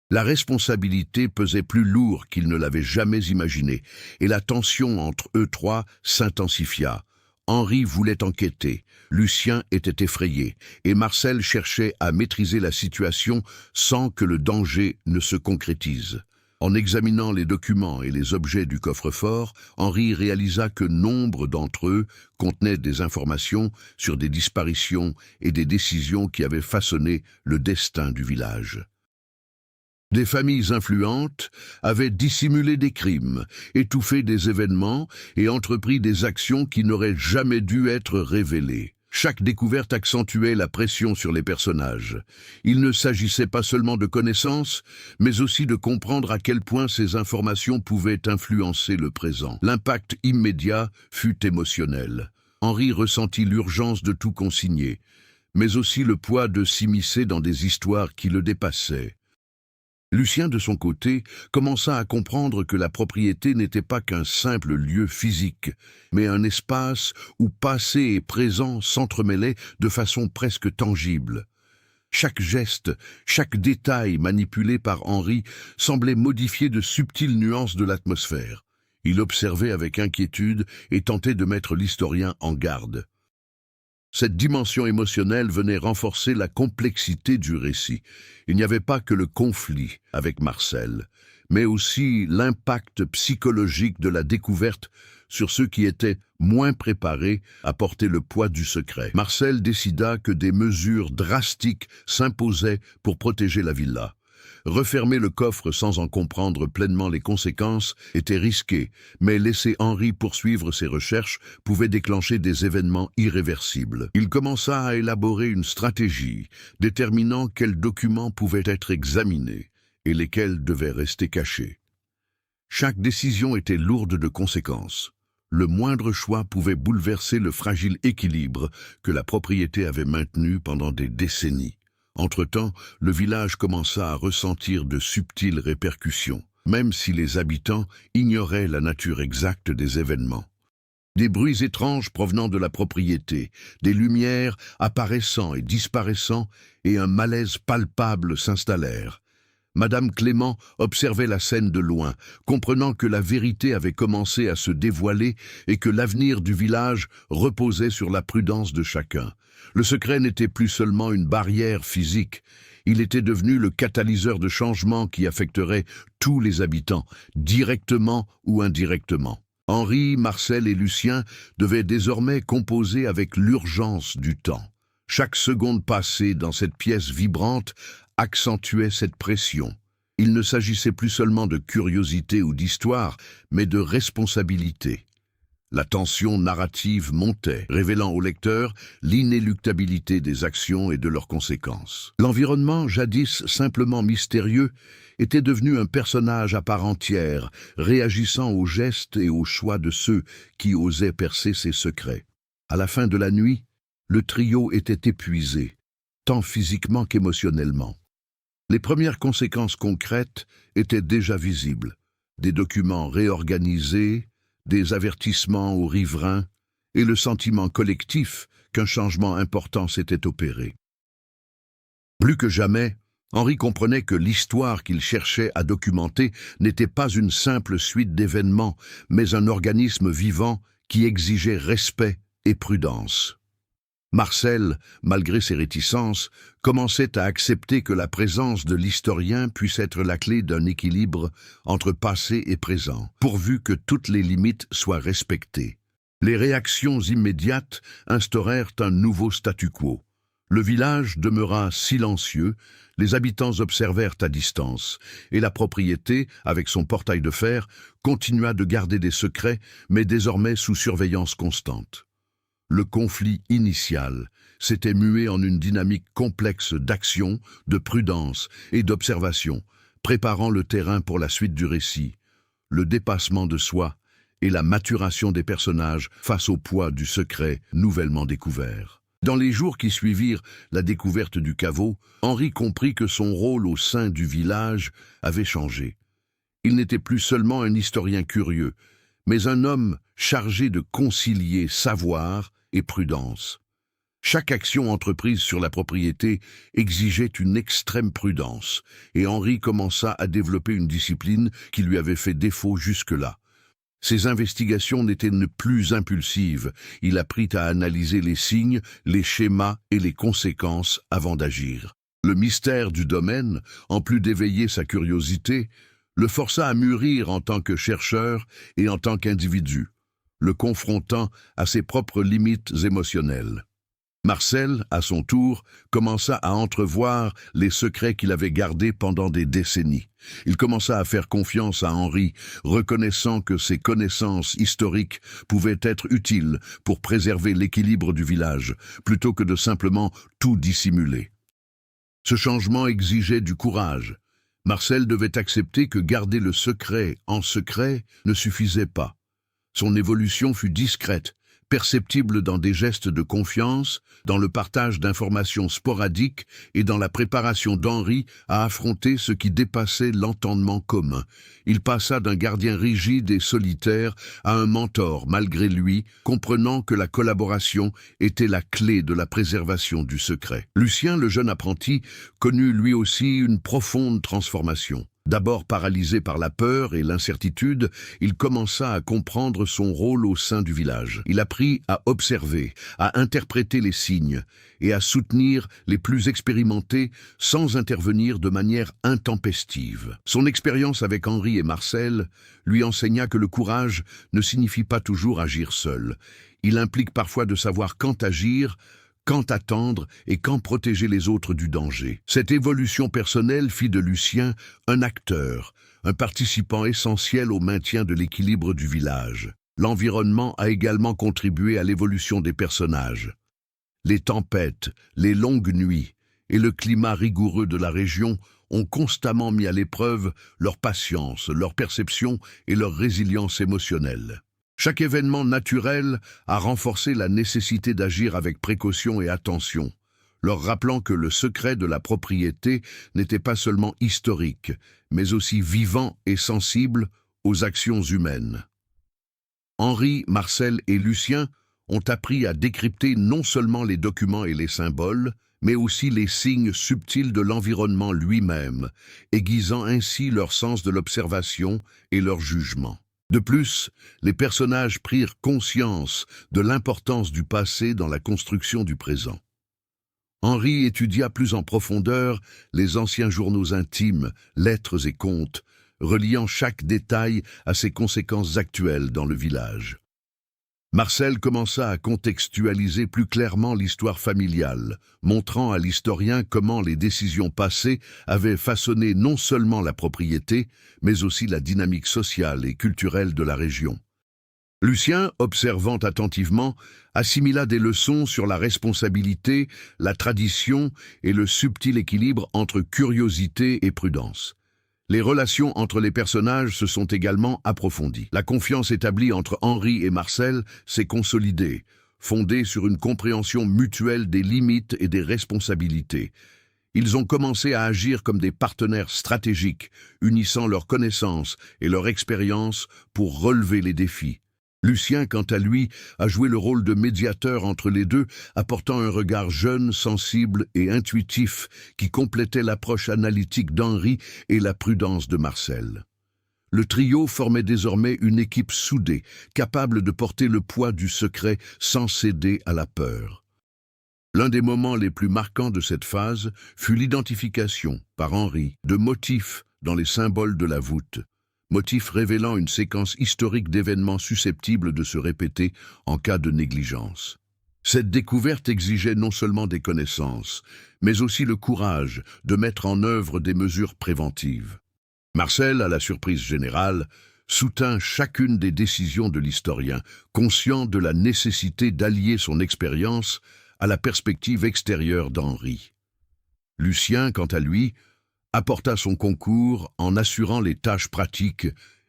La responsabilité pesait plus lourd qu'il ne l'avait jamais imaginé, et la tension entre eux trois s'intensifia. Henri voulait enquêter, Lucien était effrayé, et Marcel cherchait à maîtriser la situation sans que le danger ne se concrétise. En examinant les documents et les objets du coffre-fort, Henri réalisa que nombre d'entre eux contenaient des informations sur des disparitions et des décisions qui avaient façonné le destin du village. Des familles influentes avaient dissimulé des crimes, étouffé des événements et entrepris des actions qui n'auraient jamais dû être révélées. Chaque découverte accentuait la pression sur les personnages. Il ne s'agissait pas seulement de connaissances, mais aussi de comprendre à quel point ces informations pouvaient influencer le présent. L'impact immédiat fut émotionnel. Henri ressentit l'urgence de tout consigner, mais aussi le poids de s'immiscer dans des histoires qui le dépassaient. Lucien, de son côté, commença à comprendre que la propriété n'était pas qu'un simple lieu physique, mais un espace où passé et présent s'entremêlaient de façon presque tangible. Chaque geste, chaque détail manipulé par Henri semblait modifier de subtiles nuances de l'atmosphère. Il observait avec inquiétude et tentait de mettre l'historien en garde. Cette dimension émotionnelle venait renforcer la complexité du récit. Il n'y avait pas que le conflit avec Marcel, mais aussi l'impact psychologique de la découverte sur ceux qui étaient moins préparés à porter le poids du secret. Marcel décida que des mesures drastiques s'imposaient pour protéger la villa. Refermer le coffre sans en comprendre pleinement les conséquences était risqué, mais laisser Henri poursuivre ses recherches pouvait déclencher des événements irréversibles. Il commença à élaborer une stratégie, déterminant quels documents pouvaient être examinés et lesquels devaient rester cachés. Chaque décision était lourde de conséquences. Le moindre choix pouvait bouleverser le fragile équilibre que la propriété avait maintenu pendant des décennies. Entre-temps, le village commença à ressentir de subtiles répercussions, même si les habitants ignoraient la nature exacte des événements. Des bruits étranges provenant de la propriété, des lumières apparaissant et disparaissant, et un malaise palpable s'installèrent. Madame Clément observait la scène de loin, comprenant que la vérité avait commencé à se dévoiler et que l'avenir du village reposait sur la prudence de chacun. Le secret n'était plus seulement une barrière physique, il était devenu le catalyseur de changement qui affecterait tous les habitants, directement ou indirectement. Henri, Marcel et Lucien devaient désormais composer avec l'urgence du temps. Chaque seconde passée dans cette pièce vibrante accentuait cette pression. Il ne s'agissait plus seulement de curiosité ou d'histoire, mais de responsabilité. La tension narrative montait, révélant au lecteur l'inéluctabilité des actions et de leurs conséquences. L'environnement, jadis simplement mystérieux, était devenu un personnage à part entière, réagissant aux gestes et aux choix de ceux qui osaient percer ses secrets. À la fin de la nuit, le trio était épuisé, tant physiquement qu'émotionnellement. Les premières conséquences concrètes étaient déjà visibles. Des documents réorganisés, des avertissements aux riverains et le sentiment collectif qu'un changement important s'était opéré. Plus que jamais, Henri comprenait que l'histoire qu'il cherchait à documenter n'était pas une simple suite d'événements, mais un organisme vivant qui exigeait respect et prudence. Marcel, malgré ses réticences, commençait à accepter que la présence de l'historien puisse être la clé d'un équilibre entre passé et présent, pourvu que toutes les limites soient respectées. Les réactions immédiates instaurèrent un nouveau statu quo. Le village demeura silencieux, les habitants observèrent à distance, et la propriété, avec son portail de fer, continua de garder des secrets, mais désormais sous surveillance constante. Le conflit initial s'était mué en une dynamique complexe d'action, de prudence et d'observation, préparant le terrain pour la suite du récit, le dépassement de soi et la maturation des personnages face au poids du secret nouvellement découvert. Dans les jours qui suivirent la découverte du caveau, Henri comprit que son rôle au sein du village avait changé. Il n'était plus seulement un historien curieux, mais un homme chargé de concilier savoir et prudence. Chaque action entreprise sur la propriété exigeait une extrême prudence, et Henri commença à développer une discipline qui lui avait fait défaut jusque-là. Ses investigations n'étaient plus impulsives, il apprit à analyser les signes, les schémas et les conséquences avant d'agir. Le mystère du domaine, en plus d'éveiller sa curiosité, le força à mûrir en tant que chercheur et en tant qu'individu, le confrontant à ses propres limites émotionnelles. Marcel, à son tour, commença à entrevoir les secrets qu'il avait gardés pendant des décennies. Il commença à faire confiance à Henri, reconnaissant que ses connaissances historiques pouvaient être utiles pour préserver l'équilibre du village, plutôt que de simplement tout dissimuler. Ce changement exigeait du courage. Marcel devait accepter que garder le secret en secret ne suffisait pas. Son évolution fut discrète, perceptible dans des gestes de confiance, dans le partage d'informations sporadiques et dans la préparation d'Henri à affronter ce qui dépassait l'entendement commun. Il passa d'un gardien rigide et solitaire à un mentor malgré lui, comprenant que la collaboration était la clé de la préservation du secret. Lucien, le jeune apprenti, connut lui aussi une profonde transformation. D'abord paralysé par la peur et l'incertitude, il commença à comprendre son rôle au sein du village. Il apprit à observer, à interpréter les signes et à soutenir les plus expérimentés sans intervenir de manière intempestive. Son expérience avec Henri et Marcel lui enseigna que le courage ne signifie pas toujours agir seul. Il implique parfois de savoir quand agir, quand attendre et quand protéger les autres du danger. Cette évolution personnelle fit de Lucien un acteur, un participant essentiel au maintien de l'équilibre du village. L'environnement a également contribué à l'évolution des personnages. Les tempêtes, les longues nuits et le climat rigoureux de la région ont constamment mis à l'épreuve leur patience, leur perception et leur résilience émotionnelle. Chaque événement naturel a renforcé la nécessité d'agir avec précaution et attention, leur rappelant que le secret de la propriété n'était pas seulement historique, mais aussi vivant et sensible aux actions humaines. Henri, Marcel et Lucien ont appris à décrypter non seulement les documents et les symboles, mais aussi les signes subtils de l'environnement lui-même, aiguisant ainsi leur sens de l'observation et leur jugement. De plus, les personnages prirent conscience de l'importance du passé dans la construction du présent. Henri étudia plus en profondeur les anciens journaux intimes, lettres et contes, reliant chaque détail à ses conséquences actuelles dans le village. Marcel commença à contextualiser plus clairement l'histoire familiale, montrant à l'historien comment les décisions passées avaient façonné non seulement la propriété, mais aussi la dynamique sociale et culturelle de la région. Lucien, observant attentivement, assimila des leçons sur la responsabilité, la tradition et le subtil équilibre entre curiosité et prudence. Les relations entre les personnages se sont également approfondies. La confiance établie entre Henri et Marcel s'est consolidée, fondée sur une compréhension mutuelle des limites et des responsabilités. Ils ont commencé à agir comme des partenaires stratégiques, unissant leurs connaissances et leur expérience pour relever les défis. Lucien, quant à lui, a joué le rôle de médiateur entre les deux, apportant un regard jeune, sensible et intuitif qui complétait l'approche analytique d'Henri et la prudence de Marcel. Le trio formait désormais une équipe soudée, capable de porter le poids du secret sans céder à la peur. L'un des moments les plus marquants de cette phase fut l'identification, par Henri, de motifs dans les symboles de la voûte, motifs révélant une séquence historique d'événements susceptibles de se répéter en cas de négligence. Cette découverte exigeait non seulement des connaissances, mais aussi le courage de mettre en œuvre des mesures préventives. Marcel, à la surprise générale, soutint chacune des décisions de l'historien, conscient de la nécessité d'allier son expérience à la perspective extérieure d'Henri. Lucien, quant à lui, apporta son concours en assurant les tâches pratiques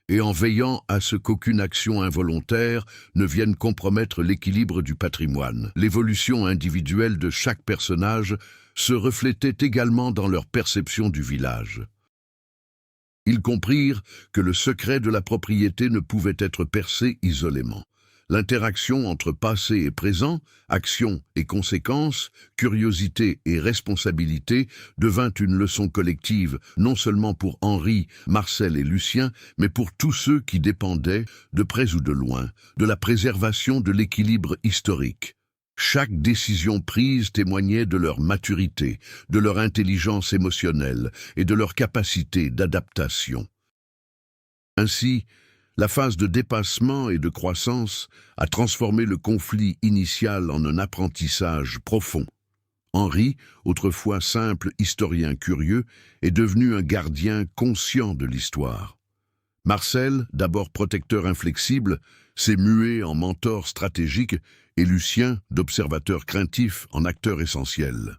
et en veillant à ce qu'aucune action involontaire ne vienne compromettre l'équilibre du patrimoine. L'évolution individuelle de chaque personnage se reflétait également dans leur perception du village. Ils comprirent que le secret de la propriété ne pouvait être percé isolément. L'interaction entre passé et présent, action et conséquences, curiosité et responsabilité devint une leçon collective, non seulement pour Henri, Marcel et Lucien, mais pour tous ceux qui dépendaient, de près ou de loin, de la préservation de l'équilibre historique. Chaque décision prise témoignait de leur maturité, de leur intelligence émotionnelle et de leur capacité d'adaptation. Ainsi, la phase de dépassement et de croissance a transformé le conflit initial en un apprentissage profond. Henri, autrefois simple historien curieux, est devenu un gardien conscient de l'histoire. Marcel, d'abord protecteur inflexible, s'est mué en mentor stratégique et Lucien, d'observateur craintif, en acteur essentiel.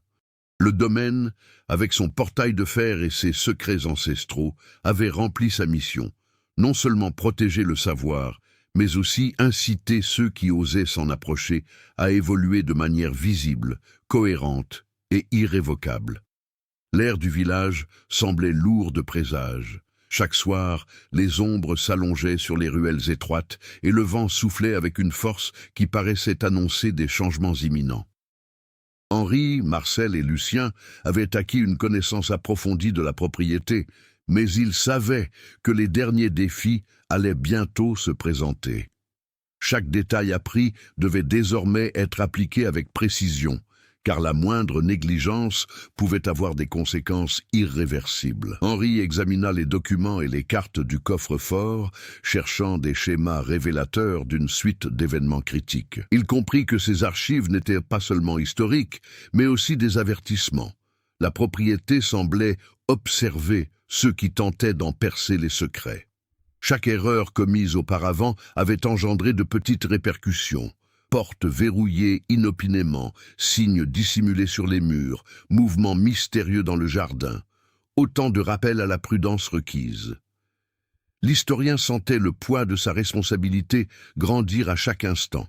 Le domaine, avec son portail de fer et ses secrets ancestraux, avait rempli sa mission. Non seulement protéger le savoir, mais aussi inciter ceux qui osaient s'en approcher à évoluer de manière visible, cohérente et irrévocable. L'air du village semblait lourd de présages. Chaque soir, les ombres s'allongeaient sur les ruelles étroites et le vent soufflait avec une force qui paraissait annoncer des changements imminents. Henri, Marcel et Lucien avaient acquis une connaissance approfondie de la propriété, mais ils savaient que les derniers défis allaient bientôt se présenter. Chaque détail appris devait désormais être appliqué avec précision, car la moindre négligence pouvait avoir des conséquences irréversibles. Henri examina les documents et les cartes du coffre-fort, cherchant des schémas révélateurs d'une suite d'événements critiques. Il comprit que ces archives n'étaient pas seulement historiques, mais aussi des avertissements. La propriété semblait observer ceux qui tentaient d'en percer les secrets. Chaque erreur commise auparavant avait engendré de petites répercussions. Portes verrouillées inopinément, signes dissimulés sur les murs, mouvements mystérieux dans le jardin. Autant de rappels à la prudence requise. L'historien sentait le poids de sa responsabilité grandir à chaque instant.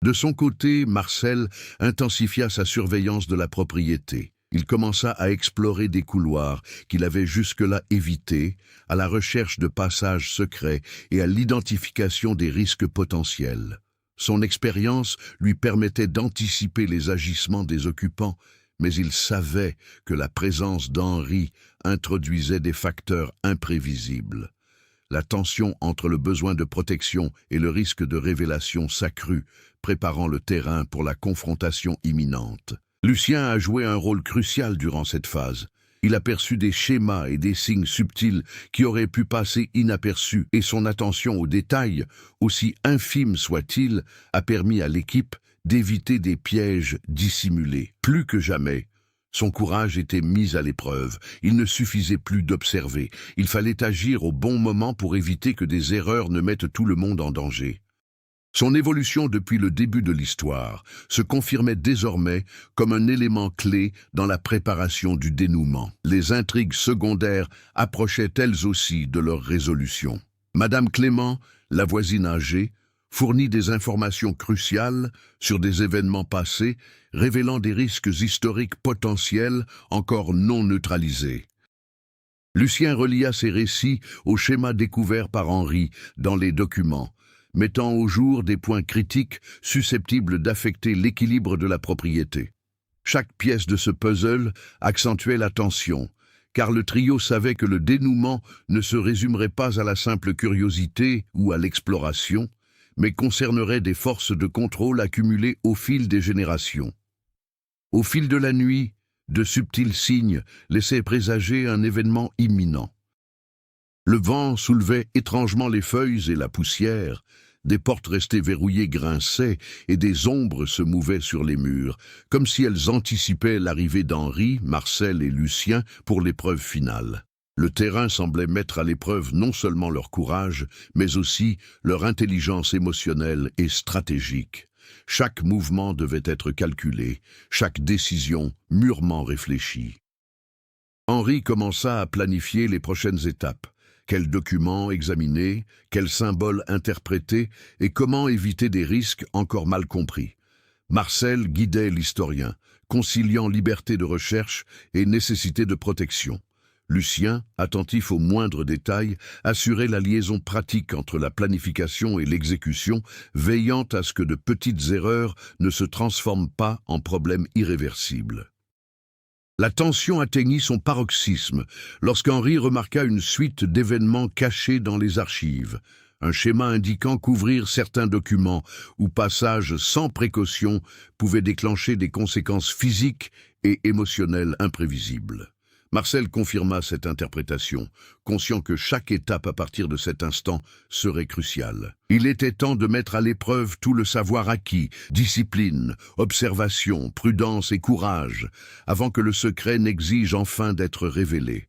De son côté, Marcel intensifia sa surveillance de la propriété. Il commença à explorer des couloirs qu'il avait jusque-là évités, à la recherche de passages secrets et à l'identification des risques potentiels. Son expérience lui permettait d'anticiper les agissements des occupants, mais il savait que la présence d'Henri introduisait des facteurs imprévisibles. La tension entre le besoin de protection et le risque de révélation s'accrut, préparant le terrain pour la confrontation imminente. Lucien a joué un rôle crucial durant cette phase. Il aperçut des schémas et des signes subtils qui auraient pu passer inaperçus, et son attention aux détails, aussi infimes soient-ils, a permis à l'équipe d'éviter des pièges dissimulés. Plus que jamais, son courage était mis à l'épreuve. Il ne suffisait plus d'observer. Il fallait agir au bon moment pour éviter que des erreurs ne mettent tout le monde en danger. Son évolution depuis le début de l'histoire se confirmait désormais comme un élément clé dans la préparation du dénouement. Les intrigues secondaires approchaient elles aussi de leur résolution. Madame Clément, la voisine âgée, fournit des informations cruciales sur des événements passés, révélant des risques historiques potentiels encore non neutralisés. Lucien relia ces récits au schéma découvert par Henri dans les documents, mettant au jour des points critiques susceptibles d'affecter l'équilibre de la propriété. Chaque pièce de ce puzzle accentuait la tension, car le trio savait que le dénouement ne se résumerait pas à la simple curiosité ou à l'exploration, mais concernerait des forces de contrôle accumulées au fil des générations. Au fil de la nuit, de subtils signes laissaient présager un événement imminent. Le vent soulevait étrangement les feuilles et la poussière, des portes restées verrouillées grinçaient et des ombres se mouvaient sur les murs, comme si elles anticipaient l'arrivée d'Henri, Marcel et Lucien pour l'épreuve finale. Le terrain semblait mettre à l'épreuve non seulement leur courage, mais aussi leur intelligence émotionnelle et stratégique. Chaque mouvement devait être calculé, chaque décision mûrement réfléchie. Henri commença à planifier les prochaines étapes. Quels documents examiner, quels symboles interpréter et comment éviter des risques encore mal compris. Marcel guidait l'historien, conciliant liberté de recherche et nécessité de protection. Lucien, attentif aux moindres détails, assurait la liaison pratique entre la planification et l'exécution, veillant à ce que de petites erreurs ne se transforment pas en problèmes irréversibles. La tension atteignit son paroxysme lorsqu'Henri remarqua une suite d'événements cachés dans les archives, un schéma indiquant qu'ouvrir certains documents ou passages sans précaution pouvait déclencher des conséquences physiques et émotionnelles imprévisibles. Marcel confirma cette interprétation, conscient que chaque étape à partir de cet instant serait cruciale. Il était temps de mettre à l'épreuve tout le savoir acquis, discipline, observation, prudence et courage, avant que le secret n'exige enfin d'être révélé.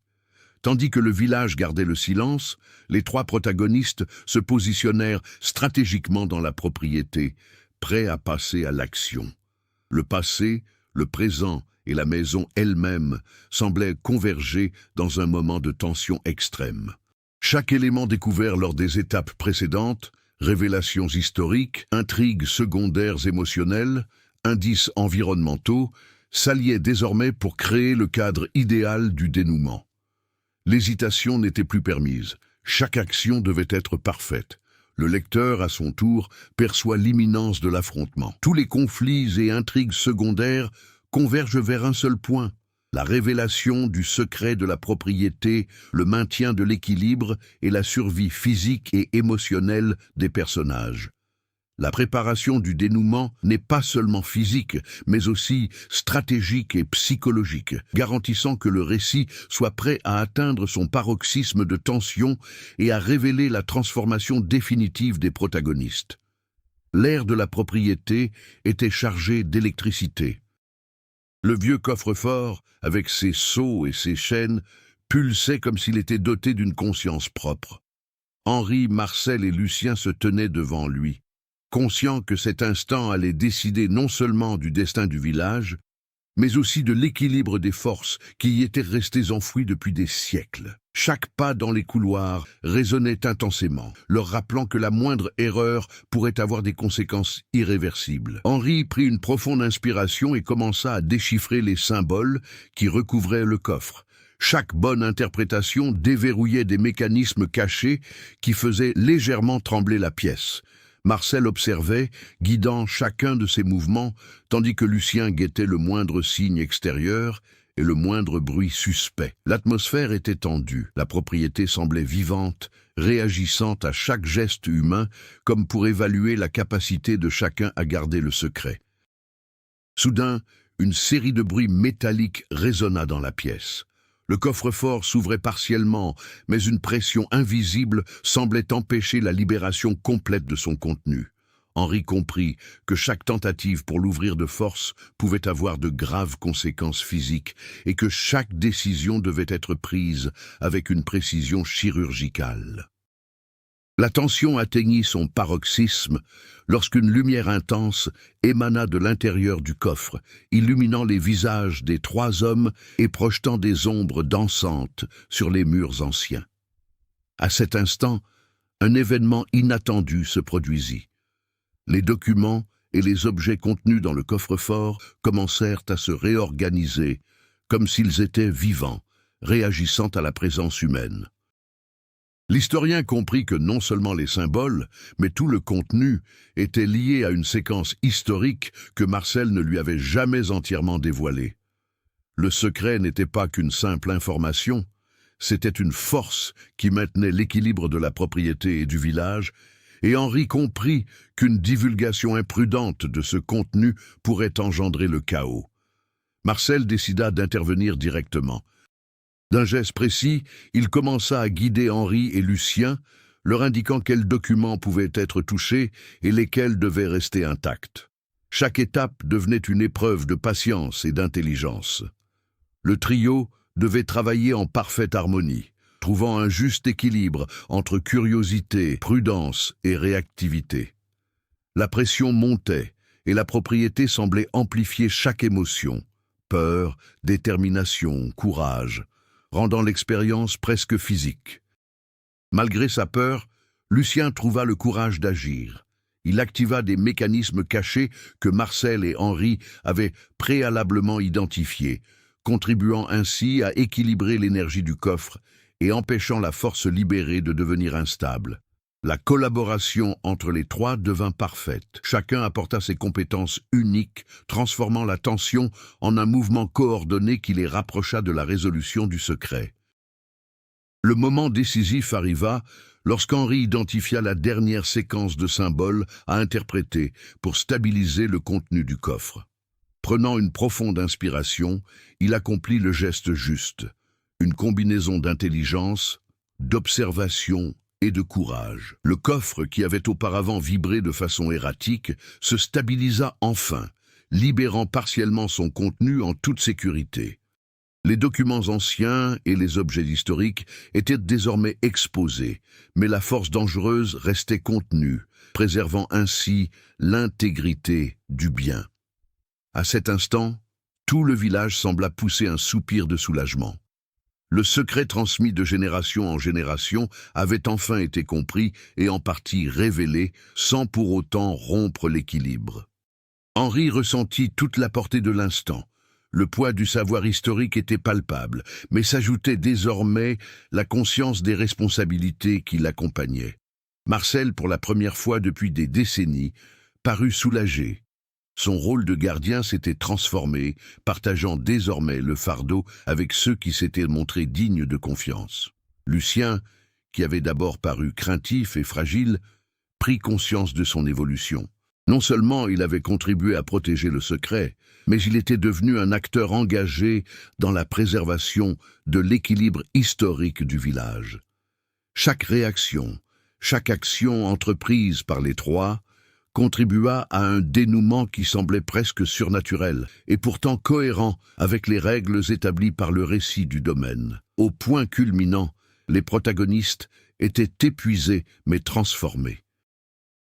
Tandis que le village gardait le silence, les trois protagonistes se positionnèrent stratégiquement dans la propriété, prêts à passer à l'action. Le passé, le présent et la maison elle-même semblaient converger dans un moment de tension extrême. Chaque élément découvert lors des étapes précédentes, révélations historiques, intrigues secondaires émotionnelles, indices environnementaux, s'alliaient désormais pour créer le cadre idéal du dénouement. L'hésitation n'était plus permise, chaque action devait être parfaite. Le lecteur, à son tour, perçoit l'imminence de l'affrontement. Tous les conflits et intrigues secondaires convergent vers un seul point, la révélation du secret de la propriété, le maintien de l'équilibre et la survie physique et émotionnelle des personnages. La préparation du dénouement n'est pas seulement physique, mais aussi stratégique et psychologique, garantissant que le récit soit prêt à atteindre son paroxysme de tension et à révéler la transformation définitive des protagonistes. L'air de la propriété était chargé d'électricité. Le vieux coffre-fort, avec ses sceaux et ses chaînes, pulsait comme s'il était doté d'une conscience propre. Henri, Marcel et Lucien se tenaient devant lui, conscients que cet instant allait décider non seulement du destin du village, mais aussi de l'équilibre des forces qui y étaient restées enfouies depuis des siècles. Chaque pas dans les couloirs résonnait intensément, leur rappelant que la moindre erreur pourrait avoir des conséquences irréversibles. Henri prit une profonde inspiration et commença à déchiffrer les symboles qui recouvraient le coffre. Chaque bonne interprétation déverrouillait des mécanismes cachés qui faisaient légèrement trembler la pièce. Marcel observait, guidant chacun de ses mouvements, tandis que Lucien guettait le moindre signe extérieur et le moindre bruit suspect. L'atmosphère était tendue, la propriété semblait vivante, réagissant à chaque geste humain, comme pour évaluer la capacité de chacun à garder le secret. Soudain, une série de bruits métalliques résonna dans la pièce. Le coffre-fort s'ouvrait partiellement, mais une pression invisible semblait empêcher la libération complète de son contenu. Henri comprit que chaque tentative pour l'ouvrir de force pouvait avoir de graves conséquences physiques et que chaque décision devait être prise avec une précision chirurgicale. La tension atteignit son paroxysme lorsqu'une lumière intense émana de l'intérieur du coffre, illuminant les visages des trois hommes et projetant des ombres dansantes sur les murs anciens. À cet instant, un événement inattendu se produisit. Les documents et les objets contenus dans le coffre-fort commencèrent à se réorganiser, comme s'ils étaient vivants, réagissant à la présence humaine. L'historien comprit que non seulement les symboles, mais tout le contenu était lié à une séquence historique que Marcel ne lui avait jamais entièrement dévoilée. Le secret n'était pas qu'une simple information, c'était une force qui maintenait l'équilibre de la propriété et du village, et Henri comprit qu'une divulgation imprudente de ce contenu pourrait engendrer le chaos. Marcel décida d'intervenir directement. D'un geste précis, il commença à guider Henri et Lucien, leur indiquant quels documents pouvaient être touchés et lesquels devaient rester intacts. Chaque étape devenait une épreuve de patience et d'intelligence. Le trio devait travailler en parfaite harmonie, trouvant un juste équilibre entre curiosité, prudence et réactivité. La pression montait et la propriété semblait amplifier chaque émotion, peur, détermination, courage, rendant l'expérience presque physique. Malgré sa peur, Lucien trouva le courage d'agir. Il activa des mécanismes cachés que Marcel et Henri avaient préalablement identifiés, contribuant ainsi à équilibrer l'énergie du coffre et empêchant la force libérée de devenir instable. La collaboration entre les trois devint parfaite. Chacun apporta ses compétences uniques, transformant la tension en un mouvement coordonné qui les rapprocha de la résolution du secret. Le moment décisif arriva lorsqu'Henri identifia la dernière séquence de symboles à interpréter pour stabiliser le contenu du coffre. Prenant une profonde inspiration, il accomplit le geste juste, une combinaison d'intelligence, d'observation et de courage. Le coffre, qui avait auparavant vibré de façon erratique, se stabilisa enfin, libérant partiellement son contenu en toute sécurité. Les documents anciens et les objets historiques étaient désormais exposés, mais la force dangereuse restait contenue, préservant ainsi l'intégrité du bien. À cet instant, tout le village sembla pousser un soupir de soulagement. Le secret transmis de génération en génération avait enfin été compris et en partie révélé, sans pour autant rompre l'équilibre. Henri ressentit toute la portée de l'instant. Le poids du savoir historique était palpable, mais s'ajoutait désormais la conscience des responsabilités qui l'accompagnaient. Marcel, pour la première fois depuis des décennies, parut soulagé. Son rôle de gardien s'était transformé, partageant désormais le fardeau avec ceux qui s'étaient montrés dignes de confiance. Lucien, qui avait d'abord paru craintif et fragile, prit conscience de son évolution. Non seulement il avait contribué à protéger le secret, mais il était devenu un acteur engagé dans la préservation de l'équilibre historique du village. Chaque réaction, chaque action entreprise par les trois contribua à un dénouement qui semblait presque surnaturel et pourtant cohérent avec les règles établies par le récit du domaine. Au point culminant, les protagonistes étaient épuisés mais transformés.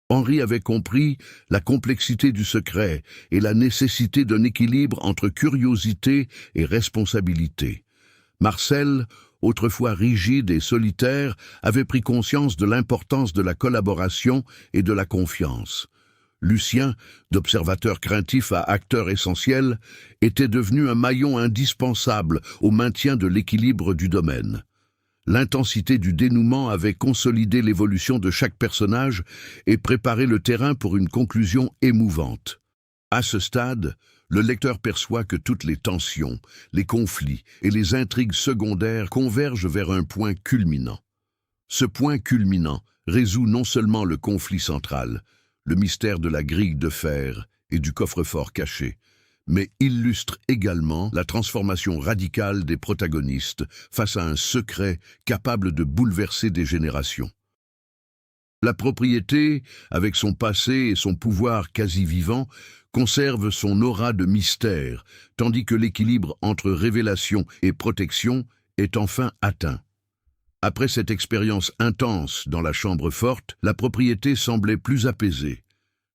Henri avait compris la complexité du secret et la nécessité d'un équilibre entre curiosité et responsabilité. Marcel, autrefois rigide et solitaire, avait pris conscience de l'importance de la collaboration et de la confiance. Lucien, d'observateur craintif à acteur essentiel, était devenu un maillon indispensable au maintien de l'équilibre du domaine. L'intensité du dénouement avait consolidé l'évolution de chaque personnage et préparé le terrain pour une conclusion émouvante. À ce stade, le lecteur perçoit que toutes les tensions, les conflits et les intrigues secondaires convergent vers un point culminant. Ce point culminant résout non seulement le conflit central, le mystère de la grille de fer et du coffre-fort caché, mais illustre également la transformation radicale des protagonistes face à un secret capable de bouleverser des générations. La propriété, avec son passé et son pouvoir quasi vivant, conserve son aura de mystère, tandis que l'équilibre entre révélation et protection est enfin atteint. Après cette expérience intense dans la chambre forte, la propriété semblait plus apaisée,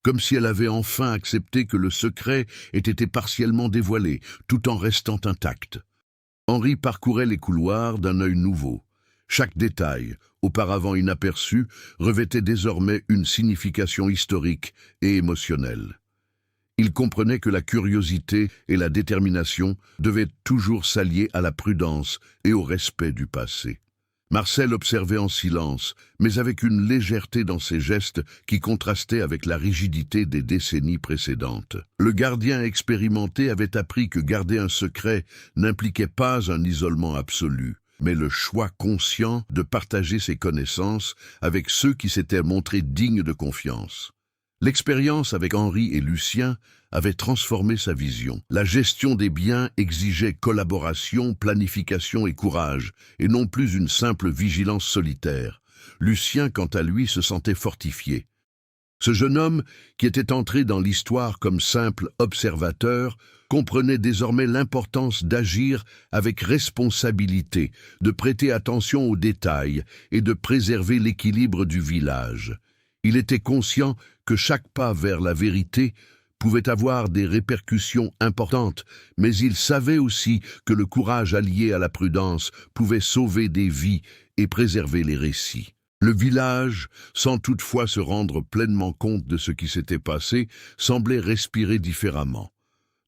comme si elle avait enfin accepté que le secret ait été partiellement dévoilé, tout en restant intact. Henri parcourait les couloirs d'un œil nouveau. Chaque détail, auparavant inaperçu, revêtait désormais une signification historique et émotionnelle. Il comprenait que la curiosité et la détermination devaient toujours s'allier à la prudence et au respect du passé. Marcel observait en silence, mais avec une légèreté dans ses gestes qui contrastait avec la rigidité des décennies précédentes. Le gardien expérimenté avait appris que garder un secret n'impliquait pas un isolement absolu, mais le choix conscient de partager ses connaissances avec ceux qui s'étaient montrés dignes de confiance. L'expérience avec Henri et Lucien avait transformé sa vision. La gestion des biens exigeait collaboration, planification et courage, et non plus une simple vigilance solitaire. Lucien, quant à lui, se sentait fortifié. Ce jeune homme, qui était entré dans l'histoire comme simple observateur, comprenait désormais l'importance d'agir avec responsabilité, de prêter attention aux détails et de préserver l'équilibre du village. Il était conscient que chaque pas vers la vérité pouvait avoir des répercussions importantes, mais il savait aussi que le courage allié à la prudence pouvait sauver des vies et préserver les récits. Le village, sans toutefois se rendre pleinement compte de ce qui s'était passé, semblait respirer différemment.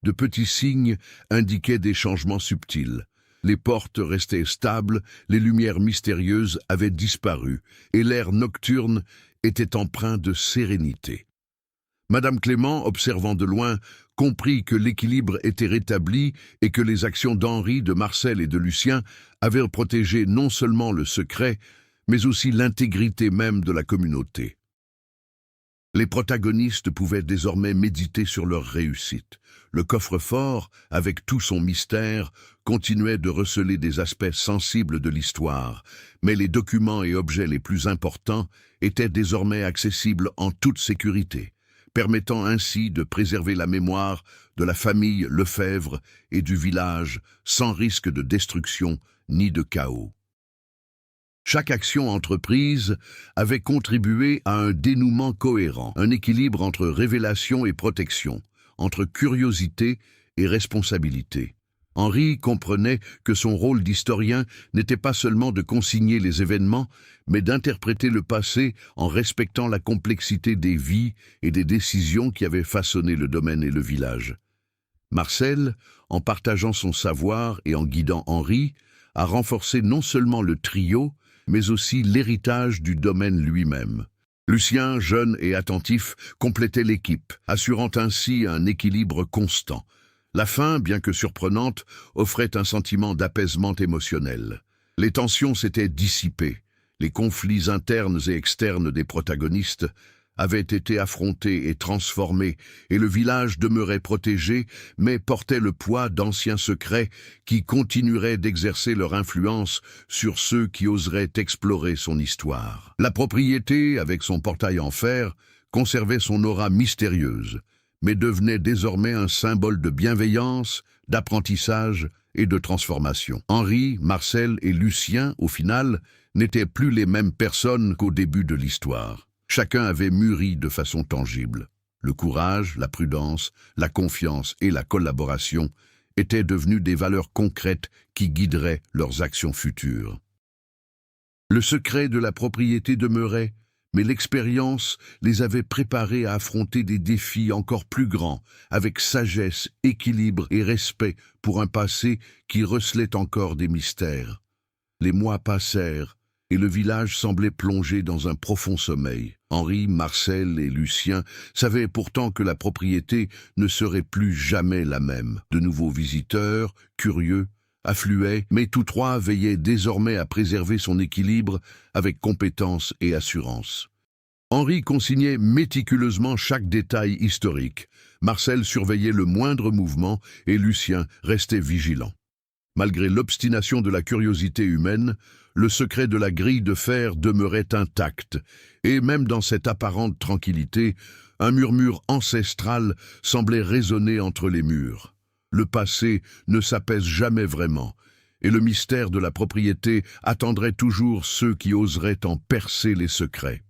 De petits signes indiquaient des changements subtils. Les portes restaient stables, les lumières mystérieuses avaient disparu, et l'air nocturne était empreint de sérénité. Madame Clément, observant de loin, comprit que l'équilibre était rétabli et que les actions d'Henri, de Marcel et de Lucien avaient protégé non seulement le secret, mais aussi l'intégrité même de la communauté. Les protagonistes pouvaient désormais méditer sur leur réussite. Le coffre-fort, avec tout son mystère, continuait de receler des aspects sensibles de l'histoire, mais les documents et objets les plus importants étaient désormais accessibles en toute sécurité, permettant ainsi de préserver la mémoire de la famille Lefebvre et du village sans risque de destruction ni de chaos. Chaque action entreprise avait contribué à un dénouement cohérent, un équilibre entre révélation et protection, entre curiosité et responsabilité. Henri comprenait que son rôle d'historien n'était pas seulement de consigner les événements, mais d'interpréter le passé en respectant la complexité des vies et des décisions qui avaient façonné le domaine et le village. Marcel, en partageant son savoir et en guidant Henri, a renforcé non seulement le trio, mais aussi l'héritage du domaine lui-même. Lucien, jeune et attentif, complétait l'équipe, assurant ainsi un équilibre constant. La fin, bien que surprenante, offrait un sentiment d'apaisement émotionnel. Les tensions s'étaient dissipées, les conflits internes et externes des protagonistes avaient été affrontés et transformés, et le village demeurait protégé, mais portait le poids d'anciens secrets qui continueraient d'exercer leur influence sur ceux qui oseraient explorer son histoire. La propriété, avec son portail en fer, conservait son aura mystérieuse, mais devenait désormais un symbole de bienveillance, d'apprentissage et de transformation. Henri, Marcel et Lucien, au final, n'étaient plus les mêmes personnes qu'au début de l'histoire. Chacun avait mûri de façon tangible. Le courage, la prudence, la confiance et la collaboration étaient devenus des valeurs concrètes qui guideraient leurs actions futures. Le secret de la propriété demeurait, mais l'expérience les avait préparés à affronter des défis encore plus grands, avec sagesse, équilibre et respect pour un passé qui recelait encore des mystères. Les mois passèrent, et le village semblait plongé dans un profond sommeil. Henri, Marcel et Lucien savaient pourtant que la propriété ne serait plus jamais la même. De nouveaux visiteurs, curieux, affluaient, mais tous trois veillaient désormais à préserver son équilibre avec compétence et assurance. Henri consignait méticuleusement chaque détail historique. Marcel surveillait le moindre mouvement et Lucien restait vigilant. Malgré l'obstination de la curiosité humaine, le secret de la grille de fer demeurait intact, et même dans cette apparente tranquillité, un murmure ancestral semblait résonner entre les murs. Le passé ne s'apaise jamais vraiment, et le mystère de la propriété attendrait toujours ceux qui oseraient en percer les secrets.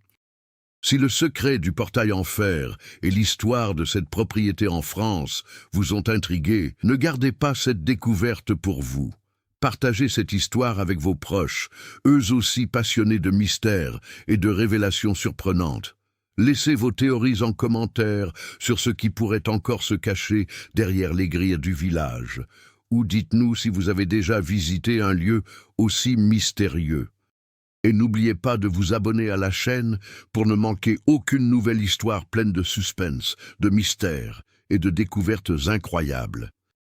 Si le secret du portail en fer et l'histoire de cette propriété en France vous ont intrigué, ne gardez pas cette découverte pour vous. Partagez cette histoire avec vos proches, eux aussi passionnés de mystères et de révélations surprenantes. Laissez vos théories en commentaire sur ce qui pourrait encore se cacher derrière les grilles du village. Ou dites-nous si vous avez déjà visité un lieu aussi mystérieux. Et n'oubliez pas de vous abonner à la chaîne pour ne manquer aucune nouvelle histoire pleine de suspense, de mystère et de découvertes incroyables.